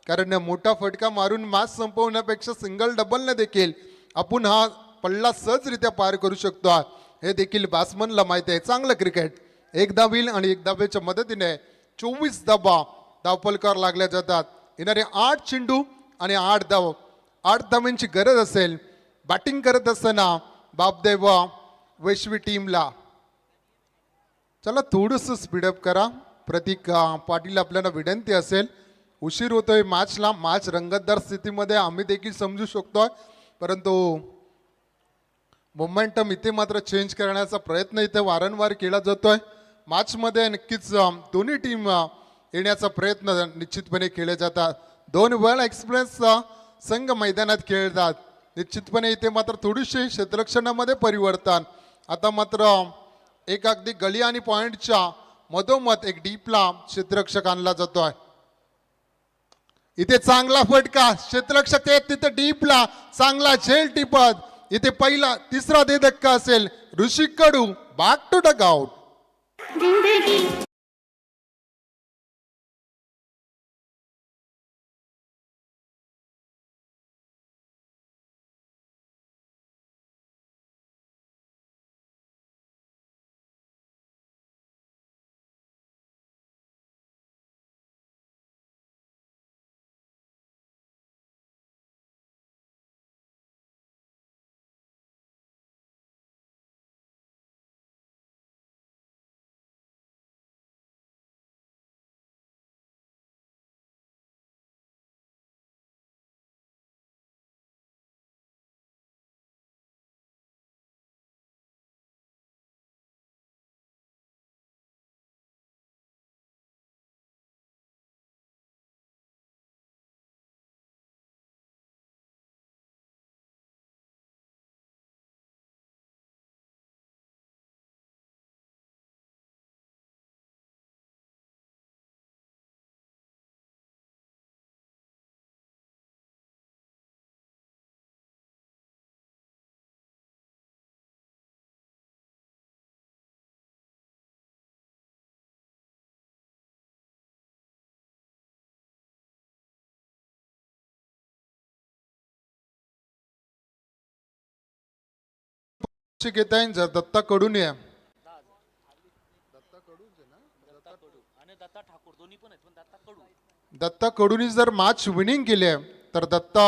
कारण मोठा फटका मारून मॅच संपवण्यापेक्षा सिंगल डबलने देखील आपण हा पल्ला सहजरित्या पार करू शकतो हे देखील बॅट्समनला माहिती आहे. चांगलं क्रिकेट. एक धाव आणि एक धावेच्या मदतीने 24 धावा धावफलकार लागल्या जातात. येणारे 8 चेंडू आणि 8 धाव. 8 धावांची गरज असेल बॅटिंग करत असताना बापदेव वैश्वी टीमला. चला थोडंसं स्पीडअप करा. प्रतीक पाटील आपल्याला विनंती असेल, उशीर होतोय मॅचला. मॅच रंगतदार स्थितीमध्ये आम्ही देखील समजू शकतोय, परंतु मोमेंटम इथे मात्र चेंज करण्याचा प्रयत्न इथे वारंवार केला जातोय. मॅचमध्ये नक्कीच दोन्ही टीम येण्याचा प्रयत्न निश्चितपणे केले जातात. 2 वेल एक्सपिरियन्स संघ मैदानात खेळतात. निश्चितपणे इथे मात्र थोडीशी क्षेत्ररक्षणामध्ये परिवर्तन. आता मात्र एक अगदी गली आणि पॉइंटच्या मधोमध एक डीपला क्षेत्ररक्षक आणला जातोय. इथे चांगला फटका, क्षेत्ररक्षक तिथे डीपला चांगला झेल टिपत. इथे पहिला 3रा धक्का असेल Rishi Kadu. Back to dugout. पारितोषिक येत आहे जर दत्ता कडून आहे दत्ता कडूनी जर मॅच विनिंग केली आहे तर दत्ता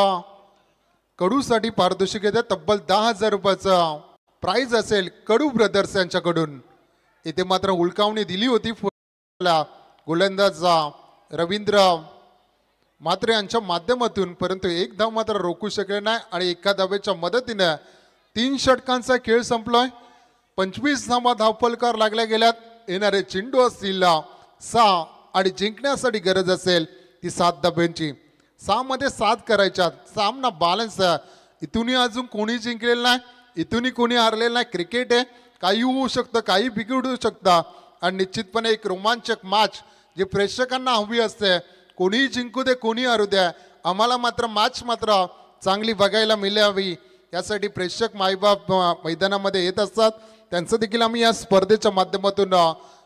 कडूसाठी पारितोषिक येते तब्बल 10,000 रुपयाचं प्राइज असेल कडू ब्रदर्स यांच्याकडून. इथे मात्र उलकावणी दिली होती गोलंदाज रवींद्र मात्र यांच्या माध्यमातून, परंतु एक धाव मात्र रोखू शकले नाही आणि एका धावेच्या मदतीने 3 षटकांचा खेळ संपलाय. 25 धावा धावफलकार लागल्या गेल्यात. येणारे चेंडू असतील 6 आणि जिंकण्यासाठी गरज असेल ती 7 धाब्यांची. 6 मध्ये 7 करायच्या. सामना बॅलन्स आहे. इथूनही अजून कोणी जिंकलेलं नाही, इथूनही कोणी हारलेलं नाही. क्रिकेट आहे, काही होऊ शकतं, काही बिघडू शकतं आणि निश्चितपणे एक रोमांचक मॅच जे प्रेक्षकांना हवी असते. कोणीही जिंकू दे, कोणी हारू द्या, आम्हाला मात्र मॅच मात्र चांगली बघायला मिळावी यासाठी प्रेक्षक मायबाप मैदानामध्ये येत असतात. त्यांचं देखील आम्ही या स्पर्धेच्या माध्यमातून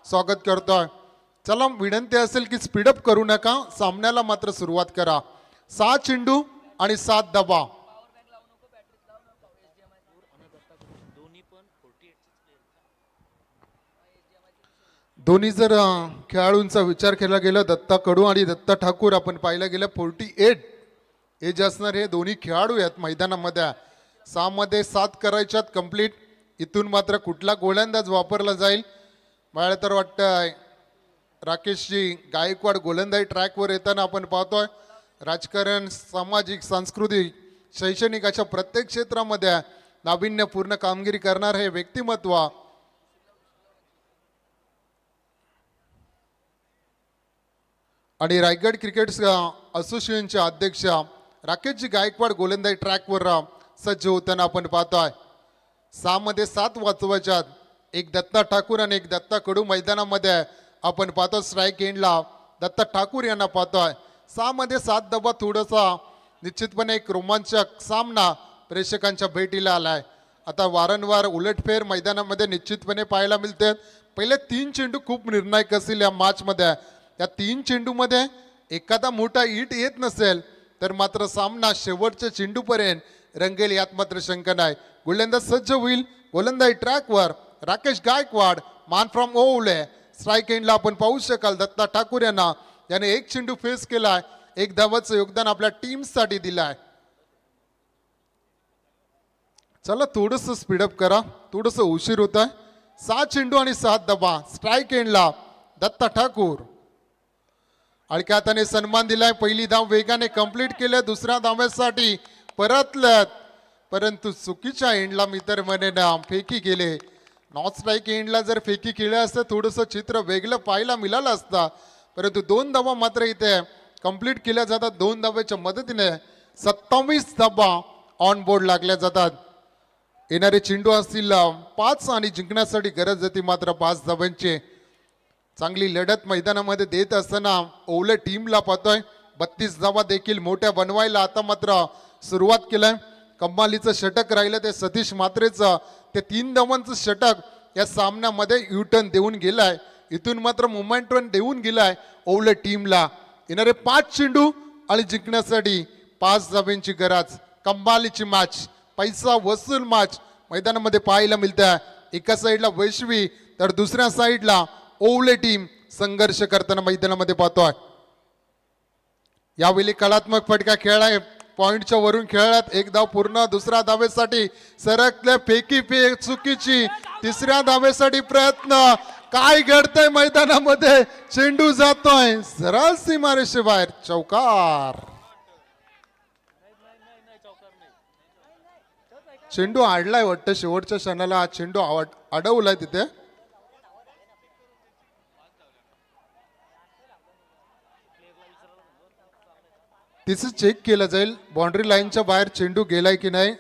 स्वागत करतोय. चला, विनंती असेल की स्पीडअप करू नका, सामन्याला मात्र सुरुवात करा. 6 चेंडू आणि 7 धावा. दोन्ही जर खेळाडूंचा विचार केला गेला, दत्ता कडू आणि दत्ता ठाकूर, आपण पाहिलं गेलं 48 एज असणार हे दोन्ही खेळाडू आहेत मैदानामध्ये. 6 मध्ये 7 करायच्यात कंप्लीट. इथून मात्र कुठला गोलंदाज वापरला जाईल मला तर वाटतंय राकेशजी गायकवाड गोलंदाजी ट्रॅकवर येताना आपण पाहतोय. राजकारण, सामाजिक, सांस्कृतिक, शैक्षणिक अशा प्रत्येक क्षेत्रामध्ये नाविन्यपूर्ण कामगिरी करणार हे व्यक्तिमत्व आणि रायगड क्रिकेट असोसिएशनचे अध्यक्ष राकेशजी गायकवाड गोलंदाजी ट्रॅकवर सज्ज होताना आपण पाहतोय. 6 मध्ये 7 वाचवायच्यात. एक दत्ता ठाकूर आणि एक दत्ता कडू मैदानामध्ये आपण पाहतो. स्ट्राईक एंडला दत्ता ठाकूर यांना पाहतोय. 6 मध्ये 7 धावा. थोडासा निश्चितपणे एक रोमांचक सामना प्रेक्षकांच्या भेटीला आलाय. आता वारंवार उलटफेर मैदानामध्ये निश्चितपणे पाहायला मिळते. पहिले 3 चेंडू खूप निर्णायक असतील या मॅचमध्ये. त्या 3 चेंडूमध्ये एखादा मोठा हिट येत नसेल तर मात्र सामना शेवटच्या चेंडूपर्यंत रंगेल यात मात्र शंका नाही. गोलंदाज सज्ज होईल. गोलंदाजी ट्रॅकवर राकेश गायकवाड, मान फ्रॉम ओवले. स्ट्राईक एंडला आपण पाहू शकाल दत्ता ठाकूर यांना, याने 1 चेंडू फेस केलाय. 1 धावाचं योगदान आपल्या टीमसाठी दिलाय. चला, थोडंसं स्पीडअप करा, थोडंसं उशीर होत आहे. 6 चेंडू आणि 7 धावा. स्ट्राईक एंडला दत्ता ठाकूर. हलक्या हाताने सन्मान दिलाय. पहिली धाव वेगाने कंप्लीट केल्या. दुसऱ्या धाव्यासाठी परतल्यात, परंतु चुकीच्या एंडला मी तर म्हणेन फेकी केले. नॉट स्ट्राईक एंडला जर फेकी केलं असतं थोडंसं चित्र वेगळं पाहायला मिळालं असतं, परंतु 2 धावा मात्र इथे कंप्लीट केल्या जातात. 2 धाव्याच्या मदतीने 27 धावा ऑन बोर्ड लागल्या जातात. येणारे चेंडू असतील 5 आणि जिंकण्यासाठी गरज होती मात्र 5 धाव्यांची. चांगली लढत मैदानामध्ये देत असताना ओवले टीमला पाहतोय. 32 धावा देखील मोठ्या बनवायला आता मात्र सुरुवात केलाय. कमालीचं षटक राहिलं ते सतीश मात्रेचं. ते 3 धावांचं षटक या सामन्यामध्ये युटर्न देऊन गेलाय. इथून मात्र मोमेंटम देऊन गेलाय ओवले टीमला. येणारे 5 चेंडू आणि जिंकण्यासाठी 5 धाव्यांची गरज. कमालीची मॅच, पैसा वसूल मॅच मैदानामध्ये पाहायला मिळते. एका साईडला वैश्वी तर दुसऱ्या साईडला ओवले टीम संघर्ष करताना मैदानामध्ये पाहतोय. यावेळी कलात्मक फटका खेळलाय. पॉइंटच्या वरून खेळत. 1 धाव पूर्ण. दुसऱ्या धावेसाठी सरकले. फेकी फेक चुकीची. तिसऱ्या धावेसाठी प्रयत्न. काय घडतंय मैदानामध्ये? चेंडू जातोय सरळ सीमारेषे बाहेर. चौकार. चेंडू आडलाय वाटतं. शेवटच्या क्षणाला हा चेंडू अडवलाय तिथे. तिचं चेक केलं जाईल बाउंड्री लाईनच्या बाहेर चेंडू गेलाय की नाही.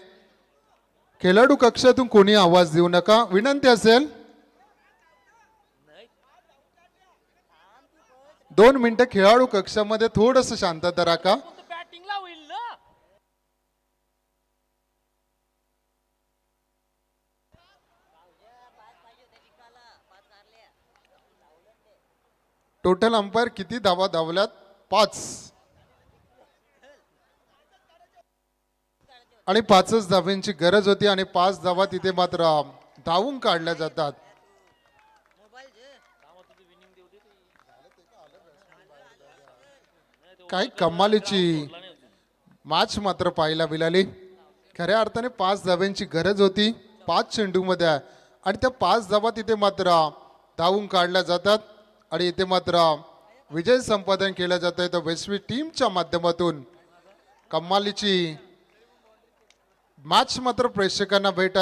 खेळाडू कक्षातून कोणी आवाज देऊ नका, विनंती असेल. 2 मिनिटं खेळाडू कक्षामध्ये थोडस शांतता राखा. टोटल अंपायर किती धावा धावल्यात? 5 आणि 5च धाव्यांची गरज होती आणि 5 धावा तिथे मात्र धावून काढल्या जातात. काही कमालीची मॅच मात्र पाहायला मिळाली. खऱ्या अर्थाने 5 धाव्यांची गरज होती 5 चेंडूमध्ये आणि त्या 5 धावा तिथे मात्र धावून काढल्या जातात आणि इथे मात्र विजय संपादन केलं जात आहे. तर वेस्टवी टीमच्या माध्यमातून कमालीची मॅच मात्र प्रेक्षकांना भेट आहे.